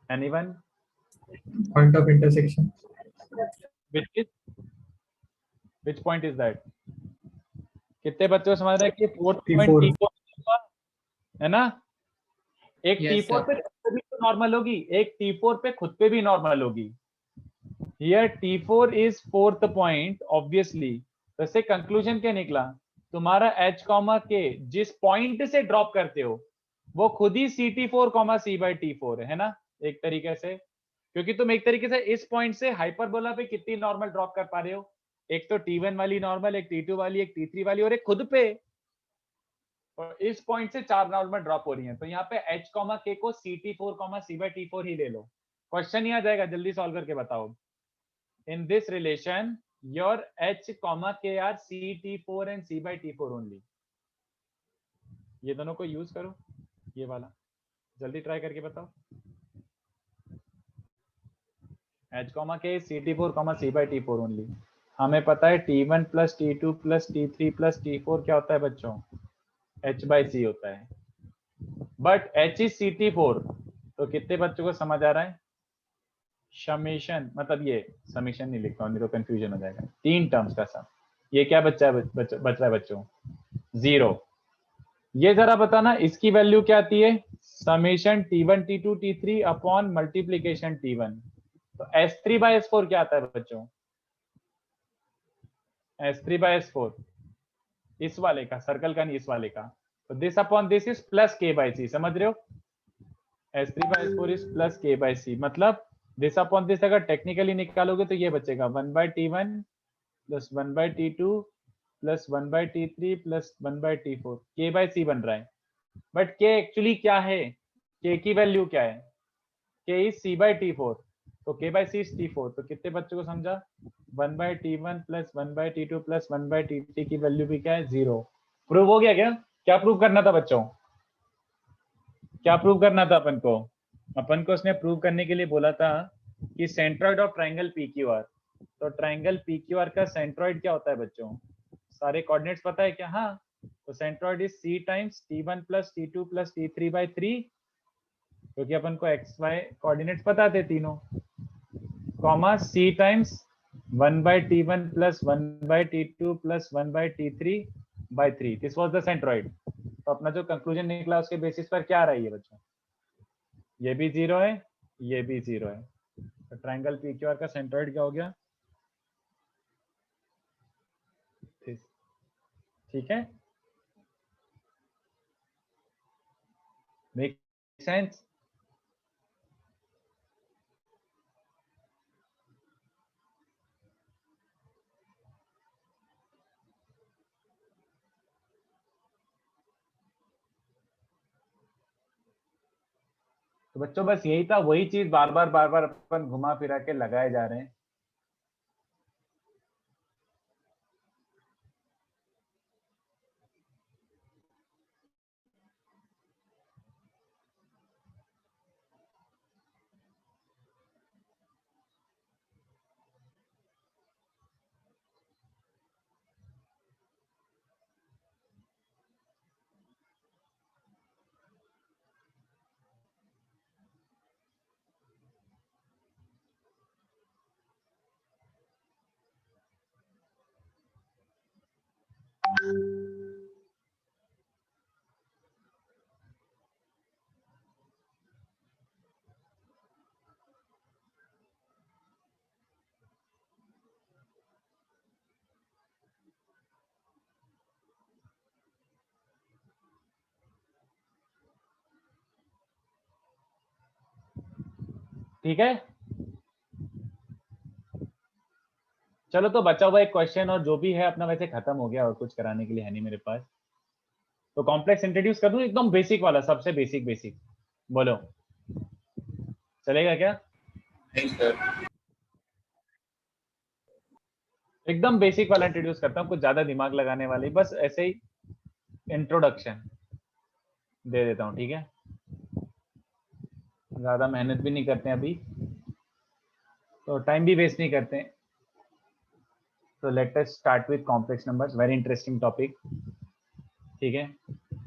A: Anyone?
E: Point of intersection.
A: Which point is that? कितने बच्चों को समझ रहे हैं कि फोर्थ
E: T4.
A: पॉइंट T4 है ना? एक
E: Yes,
A: T4
E: sir.
A: पे खुद पे भी तो नॉर्मल होगी, एक T4 पे खुद पे भी नॉर्मल होगी. Here T4 is fourth point obviously. तो इससे कंक्लूजन क्या निकला? तुम्हारा H, K जिस पॉइंट से ड्रॉप करते हो वो खुद ही CT4, C/T4 है ना, एक तरीके से. क्योंकि तुम एक तरीके से इस पॉइंट से हाइपरबोला पे कितनी नॉर्मल ड्रॉप कर पा रहे हो? एक तो T1 वाली नॉर्मल, एक T2 वाली, एक T3 वाली और एक खुद पे. और इस पॉइंट से 4 नॉर्मल ड्रॉप हो रही हैं. तो यहाँ पे H, K को CT4, C/T4 ही ले लो. क्वेश्चन ही आ जाएगा, जल्दी सॉल्व करके बताओ. In this relation, your H, K are CT4 and C/T4 only. ये दोनों को यूज करो, ये वाला जल्दी ट्राई करके बताओ. H, K CT4, C/T4 only. हमें पता है T1 plus T2 plus T3 plus T4 क्या होता है बच्चों? H/C होता है. But H is CT4. तो कितने बच्चों को समझ आ रहा है? समेशन, मतलब ये समेशन नहीं लिखता हूँ, नहीं तो कंफ्यूजन हो जाएगा. 3 टर्म्स का सम. ये क्या बच रहा है बच्चों? 0. ये जरा बताना इसकी वैल्यू क्या आती है? Summation T1, T2, T3 upon multiplication T1. तो S3/S4 क्या आता है बच्चों? S3/S4 इस वाले का, सर्कल का नहीं, इस वाले का. तो this upon this is plus K/C. समझ रहे हो? S3/S4 is plus K/C. मतलब दिस अपॉन दिस अगर टेक्निकली निकालोगे तो ये बचेगा 1/T1 plus 1/T2 plus 1/T3 plus 1/T4. K/C बन रहा है. बट K एक्चुअली क्या है? K की वैल्यू क्या है? K is C/T4. तो K/C इज T4. तो कितने बच्चों को समझा? 1/T1 plus 1/T2 plus 1/T3 की वैल्यू भी क्या है? 0. प्रूव हो गया क्या? क्या प्रूव करना था बच्चों? क्या प्रूव करना था अपन को? अपन को उसने प्रूव करने के लिए बोला था कि सेंट्रॉइड ऑफ ट्राइंगल PQR. तो ट्राइंगल PQR का सेंट्रॉइड क्या होता है बच्चों? सारे कोऑर्डिनेट्स पता है क्या? हाँ. तो centroid is C times T1 plus T2 plus T3/3, क्योंकि अपन को XY कोऑर्डिनेट्स पता थे तीनों, comma C times 1/T1 plus 1/T2 plus 1/T3/3. This was the centroid. तो अपना जो कंक्लूजन निकला उसके बेसिस पर क्या आ रहा है ये बच्चों? ये भी 0 है, ये भी 0 है. तो ट्राइंगल PQR का सेंट्रॉइड क्या हो गया? ठीक है, मेक सेंस? तो बच्चों बस यही था, वही चीज बार बार अपन घुमा फिरा के लगाए जा रहे हैं। ठीक है, चलो तो बचा हुआ एक क्वेश्चन और जो भी है अपना वैसे खत्म हो गया, और कुछ कराने के लिए है नहीं मेरे पास। तो कॉम्प्लेक्स इंट्रोड्यूस कर दूं, एकदम बेसिक वाला, सबसे बेसिक बेसिक, बोलो चलेगा क्या? एकदम बेसिक वाला इंट्रोड्यूस करता हूँ, कुछ ज्यादा दिमाग लगाने वाली, बस ऐसे ही इंट्रोडक्शन दे देता हूँ, ठीक है? ज्यादा मेहनत भी नहीं करते हैं अभी, तो टाइम भी वेस्ट नहीं करते हैं। तो let us start with complex numbers, very interesting topic, ठीक है?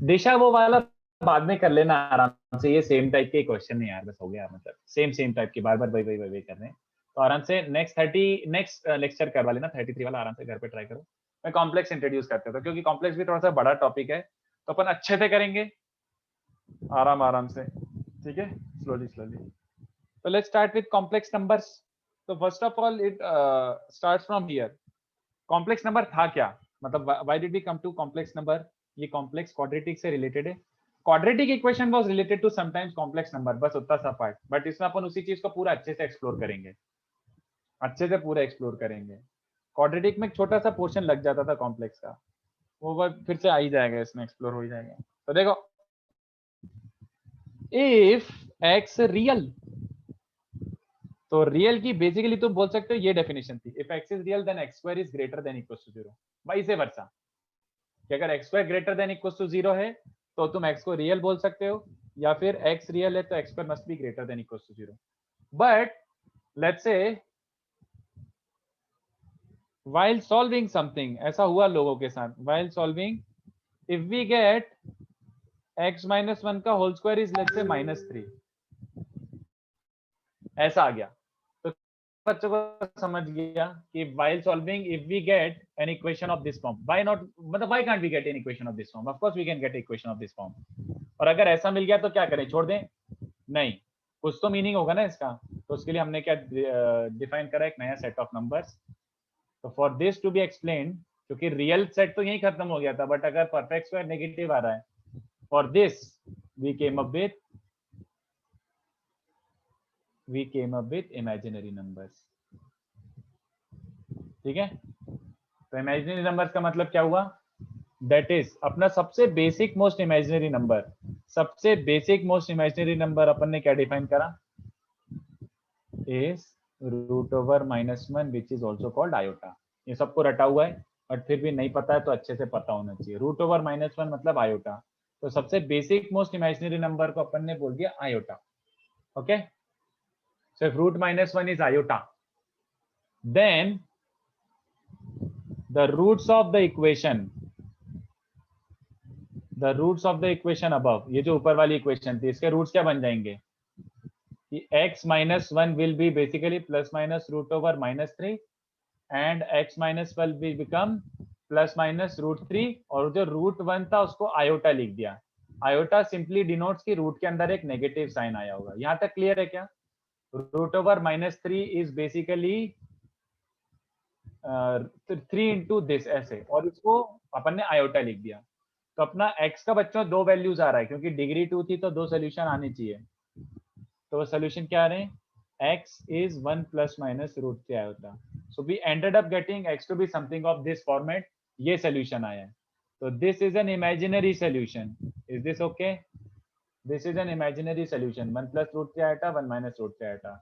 A: दिशा वो वाला बाद में कर लेना आराम से, ये सेम टाइप के क्वेश्चन है यार, बस हो गया, मतलब सेम टाइप के, बार बार वही कर रहे हैं। तो आराम से नेक्स्ट लेक्चर करवा लेना, 33 वाला आराम से घर पे ट्राई करो। मैं कॉम्प्लेक्स इंट्रोड्यूस करता था, क्योंकि कॉम्प्लेक्स भी थोड़ा सा बड़ा टॉपिक है, तो अपन अच्छे से करेंगे, आराम से, ठीक है, स्लोली। तो let's start with complex numbers. तो first of all it starts from here. Complex number था क्या, मतलब why did we come to complex number? ये कॉम्प्लेक्स क्वाड्रेटिक से रिलेटेड है। Quadratic equation was related to sometimes complex number, बस उतना सा पार्ट, बट इसमें अपन उसी चीज को पूरा अच्छे से एक्सप्लोर करेंगे, अच्छे से पूरा एक्सप्लोर करेंगे। क्वाड्रेटिक में एक छोटा सा पोर्शन लग जाता था कॉम्प्लेक्स का, वो फिर से आ ही जाएगा, इसमें एक्सप्लोर हो ही जाएगा। तो देखो, इफ एक्स रियल, तो रियल की बेसिकली तुम बोल सकते हो ये डेफिनेशन थी, if x is real then x square is greater than equal to 0, vice versa, कि अगर x square greater than equal to 0 है तो तुम एक्स को रियल बोल सकते हो, या फिर एक्स रियल है तो x square must be greater than equal to 0। But let's say while solving something, ऐसा हुआ लोगों के साथ, while solving if we get x minus 1 का whole square is let's say -3, ऐसा आ गया, तो बच्चों को समझ गया कि while solving if we get an equation of this form, why not, मतलब why can't we get an equation of this form? Of course we can get an equation of this form। और अगर ऐसा मिल गया तो क्या करें, छोड़ दें? नहीं, कुछ तो मीनिंग होगा ना इसका, तो उसके लिए हमने क्या डिफाइन करा, एक नया सेट ऑफ नंबर्स। तो for this to be explain, क्योंकि रियल सेट तो यही खत्म हो गया था, बट अगर परफेक्ट स्क्वायर नेगेटिव आ रहा है, for this we came up with imaginary numbers, ठीक है? तो इमेजिनरी नंबर्स का मतलब क्या हुआ, दैट इज अपना सबसे बेसिक मोस्ट इमेजिनरी नंबर, सबसे बेसिक मोस्ट इमेजिनरी नंबर अपन ने क्या डिफाइन करा, is √(-1) which is also called iota. ये सबको रटा हुआ है, बट फिर भी नहीं पता है तो अच्छे से पता होना चाहिए, √(-1) मतलब आयोटा। तो सबसे बेसिक मोस्ट इमेजिनरी नंबर को अपन ने बोल दिया iota, okay? So if √-1 is iota, then the roots of the equation above, ये जो ऊपर वाली इक्वेशन थी, इसके रूट्स क्या बन जाएंगे कि x minus 1 will be basically plus minus √(-3) and x minus 12 will become plus minus √3, और जो √1 था उसको आयोटा लिख दिया। आयोटा सिंपली डिनोट्स कि रूट के अंदर एक नेगेटिव साइन आया होगा। यहाँ तक क्लियर है क्या? √(-3) इज बेसिकली 3 into दिस, ऐसे, और इसको अपन ने आयोटा लिख दिया। तो अपना x का बच्चों 2 वैल्यूज आ रहा है, क्योंकि डिग्री 2 थी तो 2 सोल्यूशन आने चाहिए। तो वो सोल्यूशन क्या आ रहे हैं, x is 1 plus minus √3 iota. So we ended up getting x to be something of this format, ये सोल्यूशन आया है। तो this is an imaginary solution, is this okay? This is an imaginary solution 1 plus root 3 iota 1 minus root 3 iota.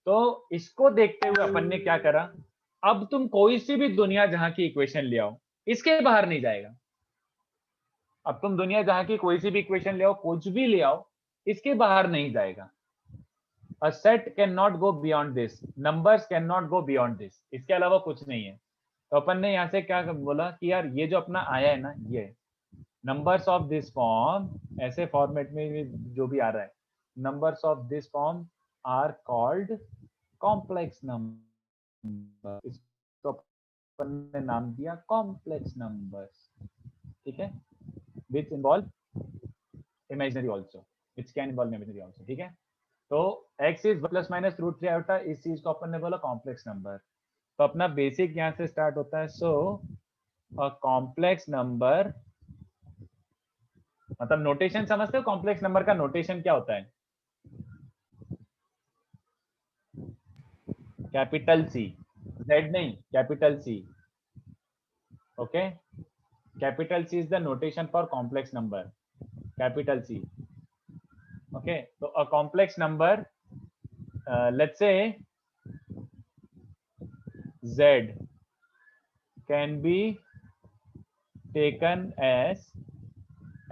A: तो इसको देखते हुए अपन ने क्या करा, अब तुम कोई सी भी दुनिया जहां की इक्वेशन ले आओ, इसके बाहर नहीं जाएगा। अब तुम दुनिया जहां की कोई सी भी इक्वेशन ले आओ, कुछ भी ले आओ, इसके बाहर नहीं जाएगा। A set cannot go beyond this, numbers cannot go beyond this, इसके अलावा कुछ नहीं है। तो अपन ने यहाँ से क्या बोला कि यार ये जो अपना आया है ना, ये नंबर्स ऑफ दिस फॉर्म, ऐसे फॉर्मेट में जो भी आ रहा है, numbers of this form are called complex number. इसको अपन ने नाम दिया कॉम्प्लेक्स नंबर्स, ठीक है, which involve imaginary also, which can involve imaginary also, ठीक है। तो x इज प्लस माइनस रूट 3 आइटा, इस चीज को अपन ने बोला कॉम्प्लेक्स नंबर। तो अपना बेसिक यहाँ से स्टार्ट होता है। सो अ कॉम्प्लेक्स नंबर, मतलब नोटेशन समझते हो कॉम्प्लेक्स नंबर का नोटेशन क्या होता है? कैपिटल सी, जेड नहीं, capital C, okay. Capital C is the notation for complex number, capital C, okay. So a complex number, let's say z can be taken as,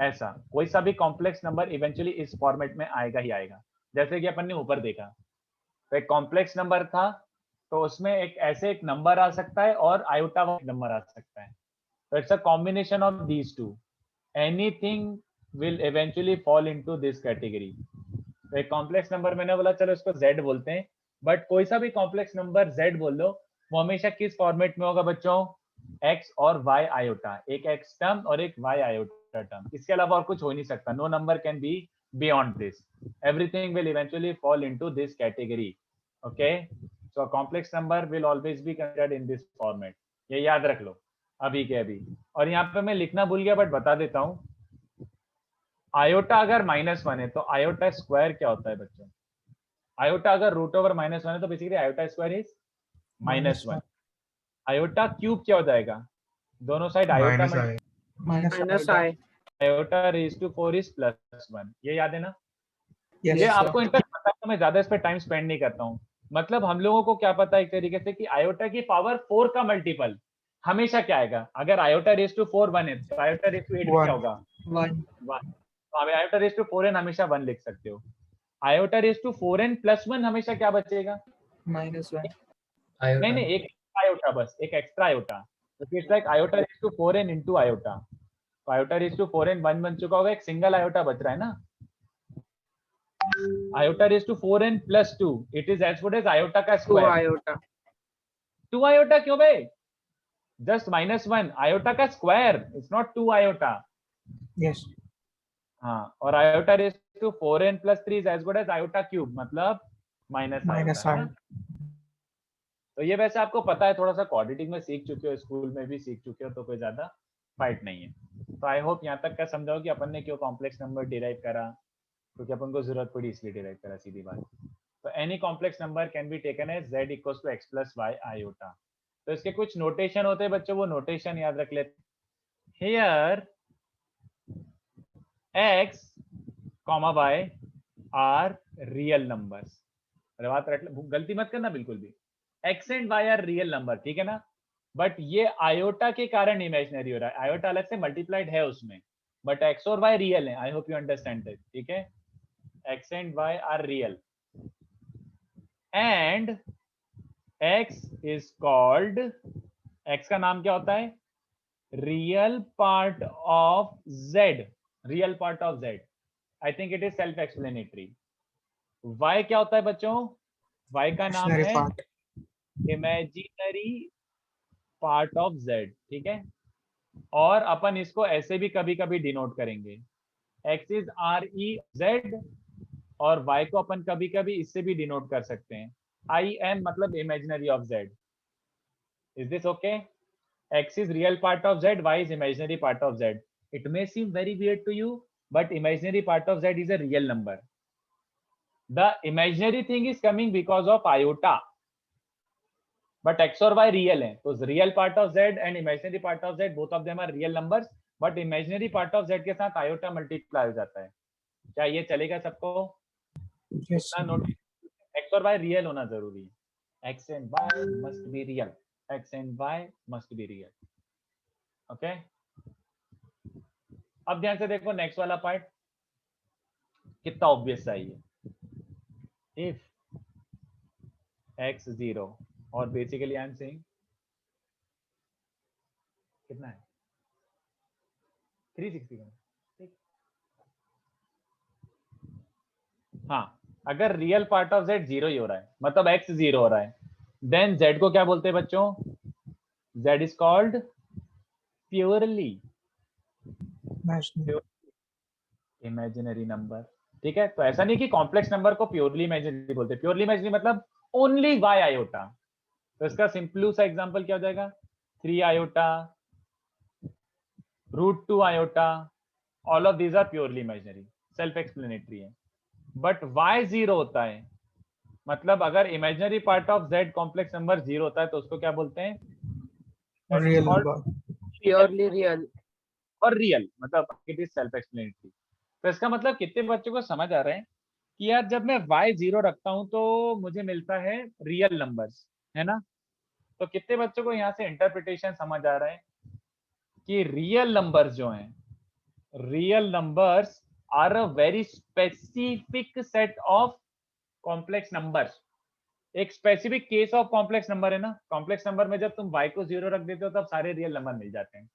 A: ऐसा कोई सा भी complex number eventually इस format में आएगा ही आएगा। जैसे कि अपन ने ऊपर देखा, तो एक कॉम्प्लेक्स नंबर था, तो उसमें एक ऐसे एक नंबर आ सकता है और आयोटा नंबर आ सकता है। तो it's a combination of these two, anything will eventually fall into this category। तो एक कॉम्प्लेक्स नंबर मैंने बोला चलो इसको z बोलते हैं, बट कोई सा भी कॉम्प्लेक्स नंबर z बोल लो, वो हमेशा किस फॉर्मेट में होगा बच्चों? x और y आयोटा, एक x टर्म और एक y आयोटा टर्म, इसके अलावा और कुछ हो नहीं सकता। No number can be beyond this, everything will eventually fall into this category, okay. So complex number will always be considered in this format, ये याद रख लो अभी के अभी। और यहाँ पे मैं लिखना भूल गया बट बता देता हूँ, आयोटा अगर -1 है तो आयोटा स्क्वायर क्या होता है बच्चों? आयोटा अगर √(-1) है तो basically iota square is -1। Iota cube क्या हो जाएगा? दोनों side iota
D: minus I.
A: Iota raise to 4 इज +1, ये याद है ना?
E: Yes,
A: ये
E: sir.
A: आपको इनफैक्ट पता है, तो मैं ज्यादा इस पे टाइम स्पेंड नहीं करता हूँ। मतलब हम लोगों को क्या पता है एक तरीके से कि आयोटा की पावर 4 का मल्टीपल हमेशा क्या आएगा? अगर आयोटा रेज़ टू 4 1 है तो आयोटा रेज़ टू 8 क्या होगा?
E: 1.
A: 1। तो आप आयोटा रेज़ टू 4n हमेशा 1 लिख सकते हो। आयोटा रेज़ टू 4n + 1 हमेशा क्या बचेगा?
E: -1.
A: नहीं नहीं, एक आयोटा, बस एक एक्स्ट्रा आयोटा। तो it's like iota raise to 4n into iota. तो आयोटा रेज़ टू 4n 1 बन चुका होगा, एक सिंगल आयोटा बच रहा है ना। Iota raise to 4n + 2, it is as good as iota का
D: 2
A: स्क्वायर।
D: आयोटा।
A: 2 आयोटा क्यों भाई? जस्ट -1 आयोटा का square, it's not 2 iota.
E: Yes.
A: हाँ, और iota raise to 4n + 3 is as good as iota cube, मतलब माइनस आयोटा, है ना? तो ये वैसे आपको पता है, थोड़ा सा क्वाड्रेटिक में सीख चुके हो, स्कूल में भी सीख चुके हो, तो कोई ज्यादा फाइट नहीं है। तो आई होप यहाँ तक का समझाओ कि अपन ने क्यों कॉम्प्लेक्स नंबर डिराइव करा, क्योंकि अपन को जरूरत पड़ी इसलिए डिराइव करा, सीधी बात। तो any complex number can be taken as z = x + y iota. तो इसके कुछ नोटेशन होते हैं बच्चों, वो नोटेशन याद रख लेते। Here x, y are real numbers. अरे बात गलती मत करना बिल्कुल भी, x and y are real number, ठीक है ना? बट ये आयोटा के कारण इमेजिनरी हो रहा है, आयोटा अलग से मल्टीप्लाइड है उसमें, बट x और y रियल है। I hope you understand that, ठीक है? x and y are real and x is called, x का नाम क्या होता है? Real part of z, real part of z। I think it is self explanatory. y क्या होता है बच्चों? y का नाम
E: Imaginary
A: है
E: part.
A: Imaginary part of z, ठीक है? और अपन इसको ऐसे भी कभी कभी डिनोट करेंगे, x इज REZ, और y को अपन कभी कभी इससे भी डिनोट कर सकते हैं, IM, मतलब imaginary of z। Is this okay? x is real part of z, y is imaginary part of z. It may seem very weird to you, but imaginary part of z is a real number. The imaginary thing is coming because of iota, but x और y real है, तो real part of z and imaginary part of z, both of them are real numbers, but imaginary part of z के साथ iota multiply हो जाता है। क्या ये चलेगा सबको?
E: Yes.
A: नोट, एक्स और वाई रियल होना जरूरी है, x and y must be real, x and y must be real. Okay, अब ध्यान से देखो नेक्स्ट वाला पार्ट कितना ऑब्वियस सा है ये। इफ एक्स 0 और बेसिकली आई एम सेइंग कितना है 360 का, ठीक। हाँ, अगर रियल पार्ट ऑफ z 0 ही हो रहा है, मतलब x 0 हो रहा है, देन z को क्या बोलते हैं बच्चों? z is called purely
E: Imaginary.
A: Imaginary number, ठीक है। तो ऐसा नहीं कि कॉम्प्लेक्स नंबर को प्योरली इमेजिनरी बोलते, प्योरली इमेजिनरी मतलब ओनली y आयोटा। तो इसका सिंपल सा एग्जांपल क्या हो जाएगा? 3 iota, √2 iota, all of these are purely imaginary, self explanatory है। बट y 0 होता है, मतलब अगर imaginary part of z complex number 0 होता है तो उसको क्या बोलते हैं?
E: Real number.
D: Purely real.
A: और रियल मतलब इट इज सेल्फ एक्सप्लेनेटरी। तो इसका मतलब कितने बच्चों को समझ आ रहा है कि यार जब मैं y 0 रखता हूं तो मुझे मिलता है रियल नंबर्स, है ना? तो कितने बच्चों को यहाँ से इंटरप्रिटेशन समझ आ रहा है कि रियल नंबर्स जो हैं, real numbers are a very specific set of complex numbers. एक specific case of complex number है ना, कॉम्प्लेक्स नंबर में जब तुम y को 0 रख देते हो तब सारे रियल नंबर मिल जाते हैं।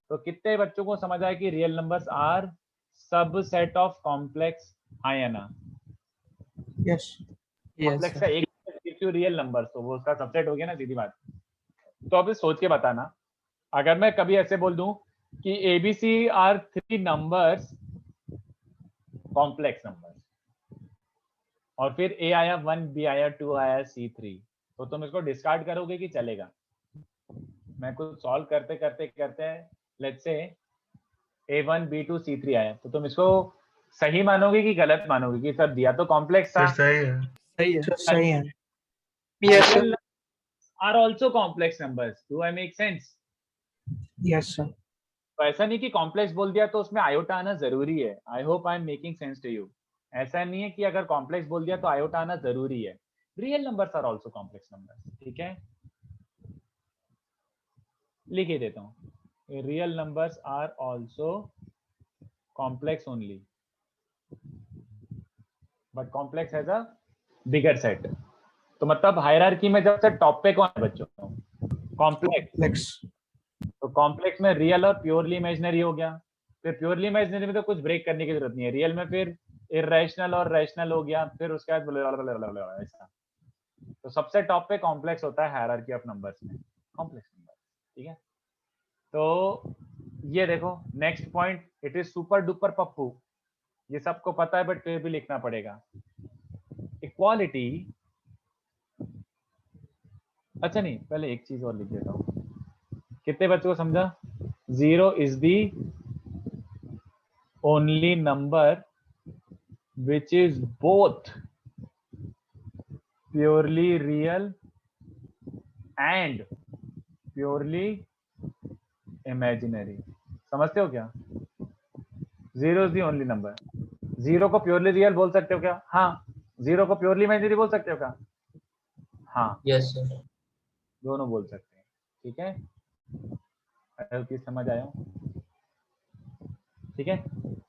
A: तो कितने बच्चों को समझ आया कि real numbers are subset of complex, हाँ या ना?
E: Yes.
A: कॉम्प्लेक्स का एक रियल नंबर तो वो उसका सबसेट हो गया ना, सीधी बात। तो अब सोच के बताना, अगर मैं कभी ऐसे बोल दूं कि ABC are 3 numbers complex numbers, और फिर A आया 1, B आया 2, आया C3, तो तुम इसको डिस्कार्ड करोगे कि चलेगा? मैं कुछ सॉल्व करते करते करते let's say A1 B2 C3 आया, तो तुम इसको सही मानोगे कि गलत मानोगे कि सर दिया तो कॉम्प्लेक्स था?
C: सर सही है।
E: सही है। सही है।
B: Yes, sir.
A: Real are also complex numbers. Do I make sense?
E: Yes, sir.
A: तो ऐसा नहीं कि कॉम्प्लेक्स बोल दिया तो उसमें आयोटा आना जरूरी है। I hope I am making sense to you. ऐसा नहीं है कि अगर कॉम्प्लेक्स बोल दिया तो आयोटा आना जरूरी है। Real numbers are also complex numbers, ठीक है। लिख ही देता हूँ, real numbers are also complex only, but complex has a bigger set. तो मतलब हायरार्की में जब से टॉप पे कौन है बच्चों? कॉम्प्लेक्स।
E: Complex.
A: तो कॉम्प्लेक्स में रियल और प्योरली इमेजिनरी हो गया। फिर प्योरली इमेजिनरी में तो कुछ ब्रेक करने की जरूरत नहीं है। रियल में फिर इरेशनल और रैशनल हो गया, फिर उसके बाद ऐसा। तो सबसे टॉप पे कॉम्प्लेक्स होता है हायरार्की ऑफ नंबर्स में, कॉम्प्लेक्स नंबर, ठीक है। तो ये देखो next point, it is super duper Pappu, ये सबको पता है बट फिर भी लिखना पड़ेगा। इक्वालिटी, अच्छा नहीं पहले एक चीज और लिख देता हूँ, कितने बच्चों को समझा? 0 is the only number which is both purely real and purely imaginary। समझते हो क्या? 0 is the only number। 0 को प्योरली रियल बोल सकते हो क्या? हाँ। 0 को प्योरली इमेजिनरी बोल सकते हो क्या? हाँ,
F: यस सर।
A: दोनों बोल सकते हैं, ठीक है। अगर समझ आया हो, ठीक है।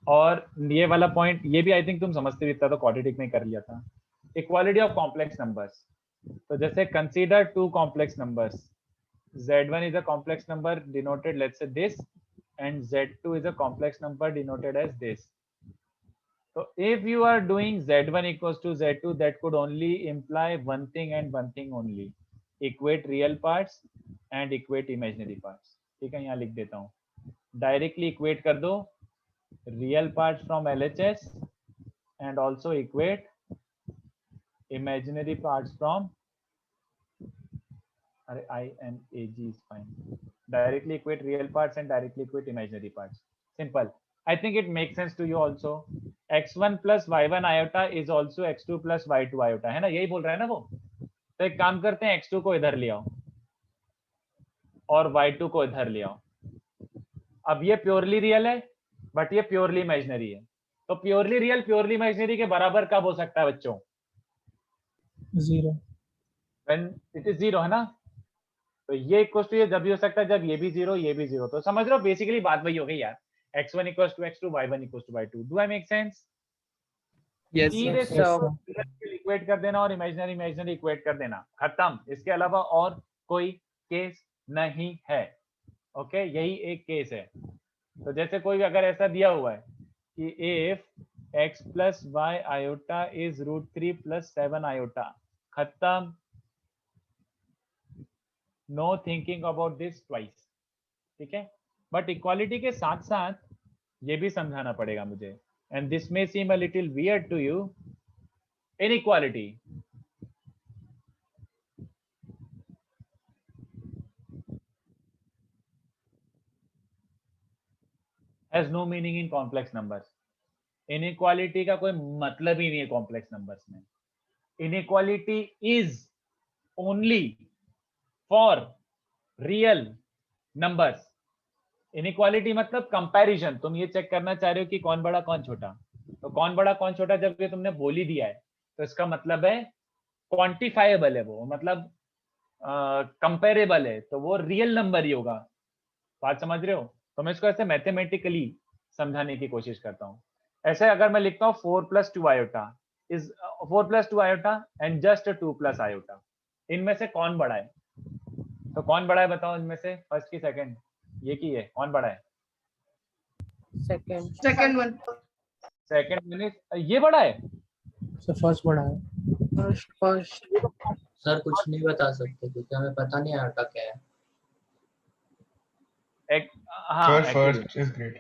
A: और ये वाला पॉइंट ये भी आई थिंक तुम समझते भी था, तो क्वाड्रेटिक में कर लिया था। इक्वालिटी ऑफ कॉम्प्लेक्स नंबर्स, तो जैसे consider 2 complex numbers, z1 is a complex number denoted let's say this, and z2 is a complex number denoted as this. So if you are doing z1 equals to z2, that could only imply one thing and one thing only, equate real parts and equate imaginary parts। ठीक है, यहाँ लिख देता हूँ, directly equate कर दो real parts from LHS and also equate imaginary parts from INAG is fine। Directly equate real parts and directly equate imaginary parts। Simple। I think it makes sense to you also। x1 plus y1 iota is also x2 plus y2 iota, है ना? यही बोल रहा है ना वो। तो एक काम करते हैं, x2 को इधर ले आओ और y2 को इधर ले आओ। अब ये प्योरली रियल है बट ये प्योरली इमेजिनरी है। तो प्योरली रियल प्योरली इमेजिनरी के बराबर कब हो सकता है बच्चों?
E: 0.
A: व्हेन इट इज 0 है ना। तो ये इक्वल टू ये जब भी हो सकता है जब ये भी 0 ये भी 0। तो समझ रहे हो बेसिकली बात वही हो गई यार, x1 equal to x2 y1 equal to y2। Do I make sense?
D: Yes,
A: सीधे
E: yes,
A: सीधे
E: sir.
A: इक्वेट कर देना और इमेजिनरी इमेजिनरी इक्वेट कर देना, खत्म। इसके अलावा और कोई केस नहीं है। ओके, यही एक केस है। तो जैसे कोई भी अगर ऐसा दिया हुआ है कि if x plus y iota is √3 plus 7 iota, खत्म। No thinking about this twice, ठीक है। बट इक्वालिटी के साथ साथ ये भी समझाना पड़ेगा मुझे, and this may seem a little weird to you. Inequality has no meaning in complex numbers. Inequality का कोई मतलब ही नहीं है कॉम्प्लेक्स नंबर्स में। Inequality is only for real numbers. Inequality मतलब कंपैरिजन। तुम ये चेक करना चाह रहे हो कि कौन बड़ा कौन छोटा, तो कौन बड़ा कौन छोटा जब ये तुमने बोल ही दिया है तो इसका मतलब है क्वांटिफाइबल है वो, मतलब कंपेरेबल है, तो वो रियल नंबर ही होगा। बात समझ रहे हो? तो मैं इसको ऐसे मैथमेटिकली समझाने की कोशिश करता हूँ। ऐसे अगर मैं लिखता हूँ 4 + 2 iota is 4 + 2 iota and just 2 + iota, इनमें से कौन बड़ा है? तो कौन बड़ा है बताओ इनमें से, फर्स्ट की सेकंड, ये की है, कौन बड़ा है?
D: second.
B: Second one.
A: Second means ये बड़ा है।
E: So first बड़ा है.
D: First.
F: सर कुछ नहीं बता सकते क्योंकि हमें पता नहीं आटा क्या है।
A: एक हाँ
C: Sir,
A: actually,
C: first is great.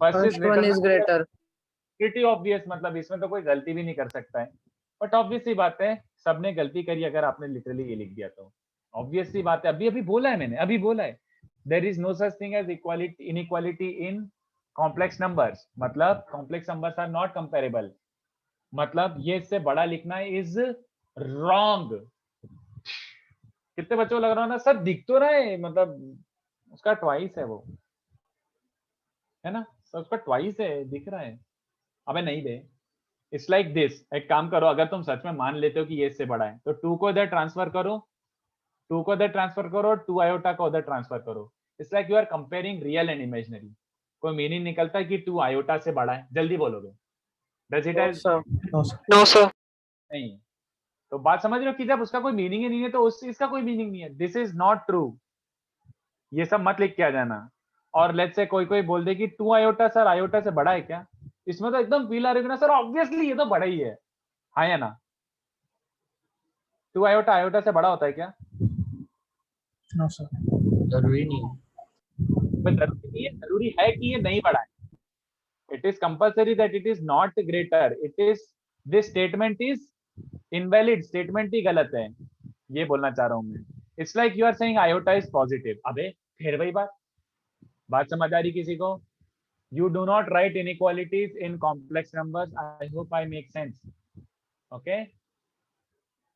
A: First is
D: First one is greater.
A: Pretty obvious, मतलब इसमें तो कोई गलती भी नहीं कर सकता है। बट ऑब्वियस सी बात है, सबने गलती करी अगर आपने लिटरली ये लिख दिया तो। ऑब्वियस सी बात है, अभी अभी बोला है मैंने, अभी बोला है there is no such thing as equality inequality in complex numbers, मतलब complex numbers are not comparable, मतलब ये इससे बड़ा लिखना इज रॉन्ग। कितने बच्चों को लग रहा है ना सर दिख तो रहा है, मतलब उसका ट्वाइस है वो, है ना सर, उसका ट्वाइस है, दिख रहा है। अबे नहीं बे, इट्स लाइक दिस। एक काम करो, अगर तुम सच में मान लेते हो कि ये इससे बड़ा है तो 2 को इधर ट्रांसफर करो, 2 को इधर ट्रांसफर करो, 2 आयोटा को उधर ट्रांसफर करो। It's like you are comparing real and imaginary. कोई मीनिंग निकलता है कि 2 आयोटा से बड़ा है? जल्दी बोलोगे। Does it
D: No,
A: has?
D: sir.
E: No, sir.
D: No, sir.
A: नहीं। तो बात समझ रहे हो कि जब उसका कोई मीनिंग ही नहीं है तो उस चीज का कोई मीनिंग नहीं है। दिस इज नॉट ट्रू, ये सब मत लिख के आ जाना। और लेट्स से कोई कोई बोल दे कि 2 आयोटा सर आयोटा से बड़ा है क्या, इसमें तो एकदम पीला रखना सर, ऑब्वियसली ये तो बड़ा ही है, हाँ या ना? 2 आयोटा आयोटा से बड़ा होता है क्या?
E: No, sir.
F: जरूरी नहीं है।
A: पर जरूरी नहीं है, जरूरी है कि ये नहीं बड़ा है। It is compulsory that it is not greater, it is, this statement is invalid, statement ही गलत है, ये बोलना चाह रहा हूं मैं। It's like you are saying iota is positive. अबे फिर वही बात समझ आ रही किसी को? You do not write inequalities in complex numbers. I hope I make sense. Okay?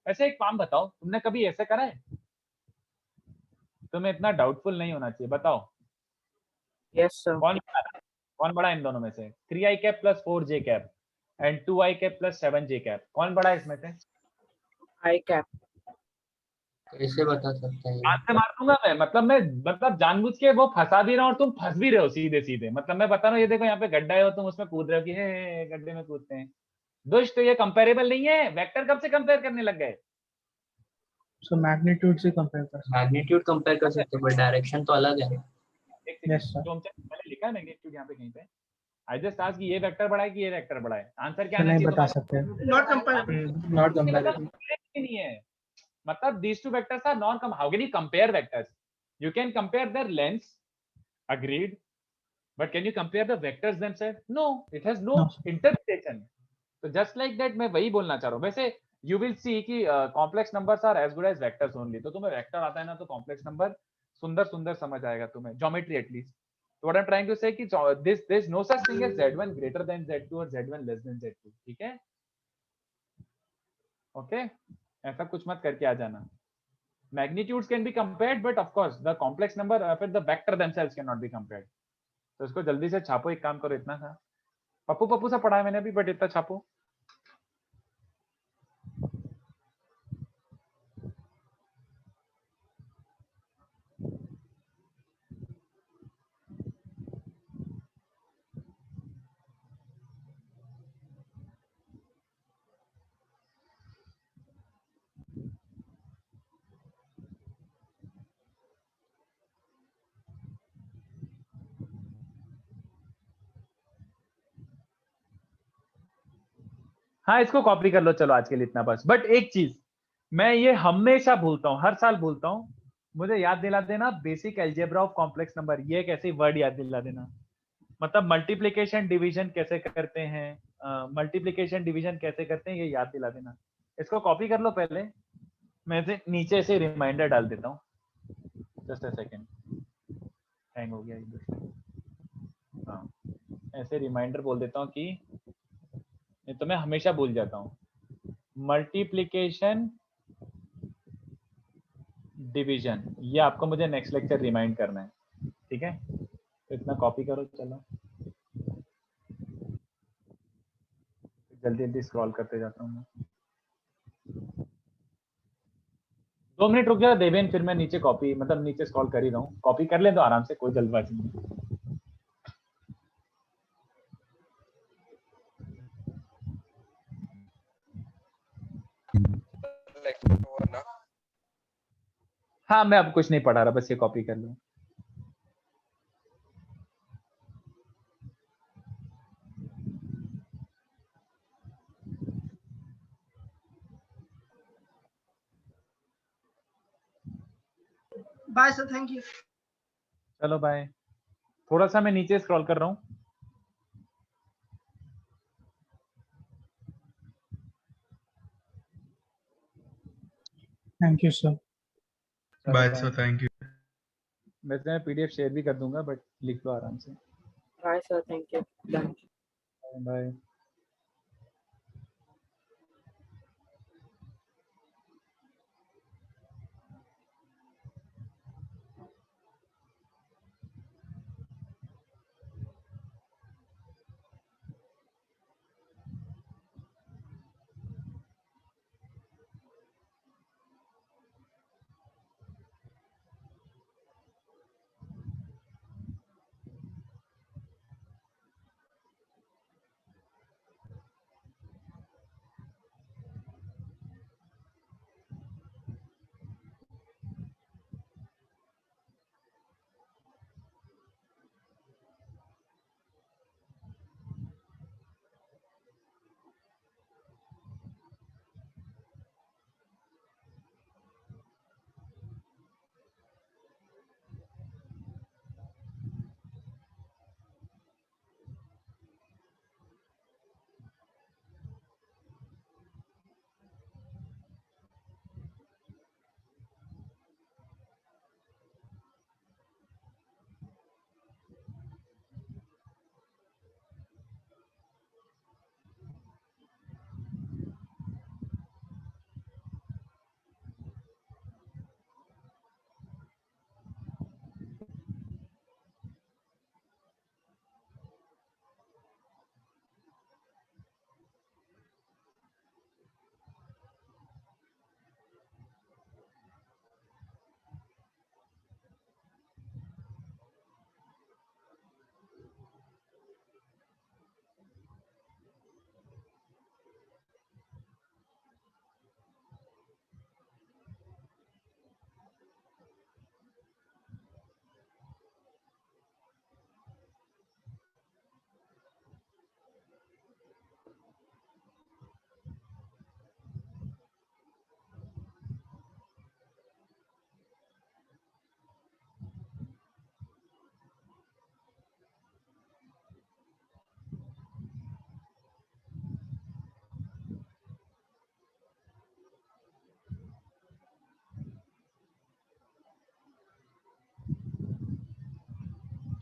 A: ऐसे एक काम बताओ, तुमने कभी ऐसे करा है? तुम्हें इतना डाउटफुल नहीं होना चाहिए, बताओ
D: Yes, sir.
A: कौन बड़ा है इन दोनों में से? 3i cap plus 4j cap and 2i cap plus 7j cap, कौन बड़ा है इसमें से?
D: I cap.
F: कैसे बता सकते हैं?
A: हाथ से मार दूंगा मैं, मतलब जानबूझ के वो फंसा भी रहा हूँ और तुम फंस भी रहे हो सीधे सीधे। मतलब मैं बता रहा हूँ ये देखो यहाँ पे गड्ढा है और तुम उसमें कूद रहे हो कि हे गड्ढे में कूदते हैं। दुष्ट, तो ये कंपेरेबल नहीं है। वेक्टर कब से कंपेयर करने लग गए?
E: So magnitude से compare कर सकते
F: मैग्नीट्यूड कंपेयर कर सकते हैं पर डायरेक्शन तो अलग है।
A: एक सेकंड,
E: Yes, sir.
A: जो हमसे मैंने लिखा है मैग्नीट्यूड यहाँ पे कहीं पे, आई जस्ट आस्क कि ये वेक्टर बड़ा है कि ये वेक्टर बड़ा है, आंसर क्या
E: हैं.
A: आना
E: नहीं
A: चाहिए
E: बता
A: तुम्हारा?
E: सकते.
B: Not comparable.
E: Not
A: मतलब
E: comparable.
A: compare नहीं है, मतलब these two vectors are non how can you compare vectors? You can compare their lengths, agreed, but can you compare the vectors themselves? No, it has no
E: No, sir.
A: interpretation. So just like that मैं वही बोलना चाह रहा हूँ। वैसे you will see कि complex numbers are as good as vectors only। तो तुम्हें वेक्टर आता है ना तो complex number सुंदर सुंदर समझ आएगा तुम्हें, geometry at least. So what I'm trying to say कि this no such thing as z1 greater than z2 और z1 less than z2, ठीक है? ओके, ऐसा कुछ मत करके आ जाना। Magnitudes can be compared, but of course the complex number फिर the vector themselves cannot be compared। तो इसको जल्दी से छापो, एक काम करो, इतना था। पप्पू पप्पू सा पढ़ा है मैंने अभी, बट इतना छापो। हाँ इसको कॉपी कर लो, चलो आज के लिए इतना बस। बट एक चीज मैं ये हमेशा भूलता हूँ, हर साल भूलता हूँ, मुझे याद दिला देना basic algebra of complex number, ये एक ऐसी वर्ड याद दिला देना। मतलब मल्टीप्लिकेशन डिवीजन कैसे करते हैं, मल्टीप्लिकेशन डिवीजन कैसे करते हैं, ये याद दिला देना। इसको कॉपी कर लो पहले, मैं इसे नीचे से रिमाइंडर डाल देता हूँ। जस्ट अ सेकेंड, हैंग हो गया ये। हाँ ऐसे रिमाइंडर बोल देता हूँ कि नहीं तो मैं हमेशा भूल जाता हूँ। मल्टीप्लिकेशन डिवीजन, ये आपको मुझे नेक्स्ट लेक्चर रिमाइंड करना है, ठीक है? तो इतना कॉपी करो, चलो जल्दी जल्दी स्क्रॉल करते जाता हूँ मैं। 2 मिनट रुक जाओ देवेन, फिर मैं नीचे कॉपी मतलब नीचे स्क्रॉल कर ही रहा हूँ, कॉपी कर ले तो आराम से, कोई जल्दबाजी नहीं। हाँ मैं अब कुछ नहीं पढ़ा रहा, बस ये कॉपी कर लो।
B: Bye sir, thank you.
A: चलो बाय। थोड़ा सा मैं नीचे स्क्रॉल कर रहा हूँ।
E: Thank you, sir.
A: चलो
C: bye
A: bye.
C: Sir, thank you.
A: वैसे मैं पीडीएफ शेयर भी कर दूंगा, बट लिख लो आराम से।
D: Bye, sir. Thank you. Done.
A: Bye.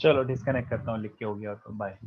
A: चलो डिस्कनेक्ट करता हूँ, लिख के हो गया तो बाय।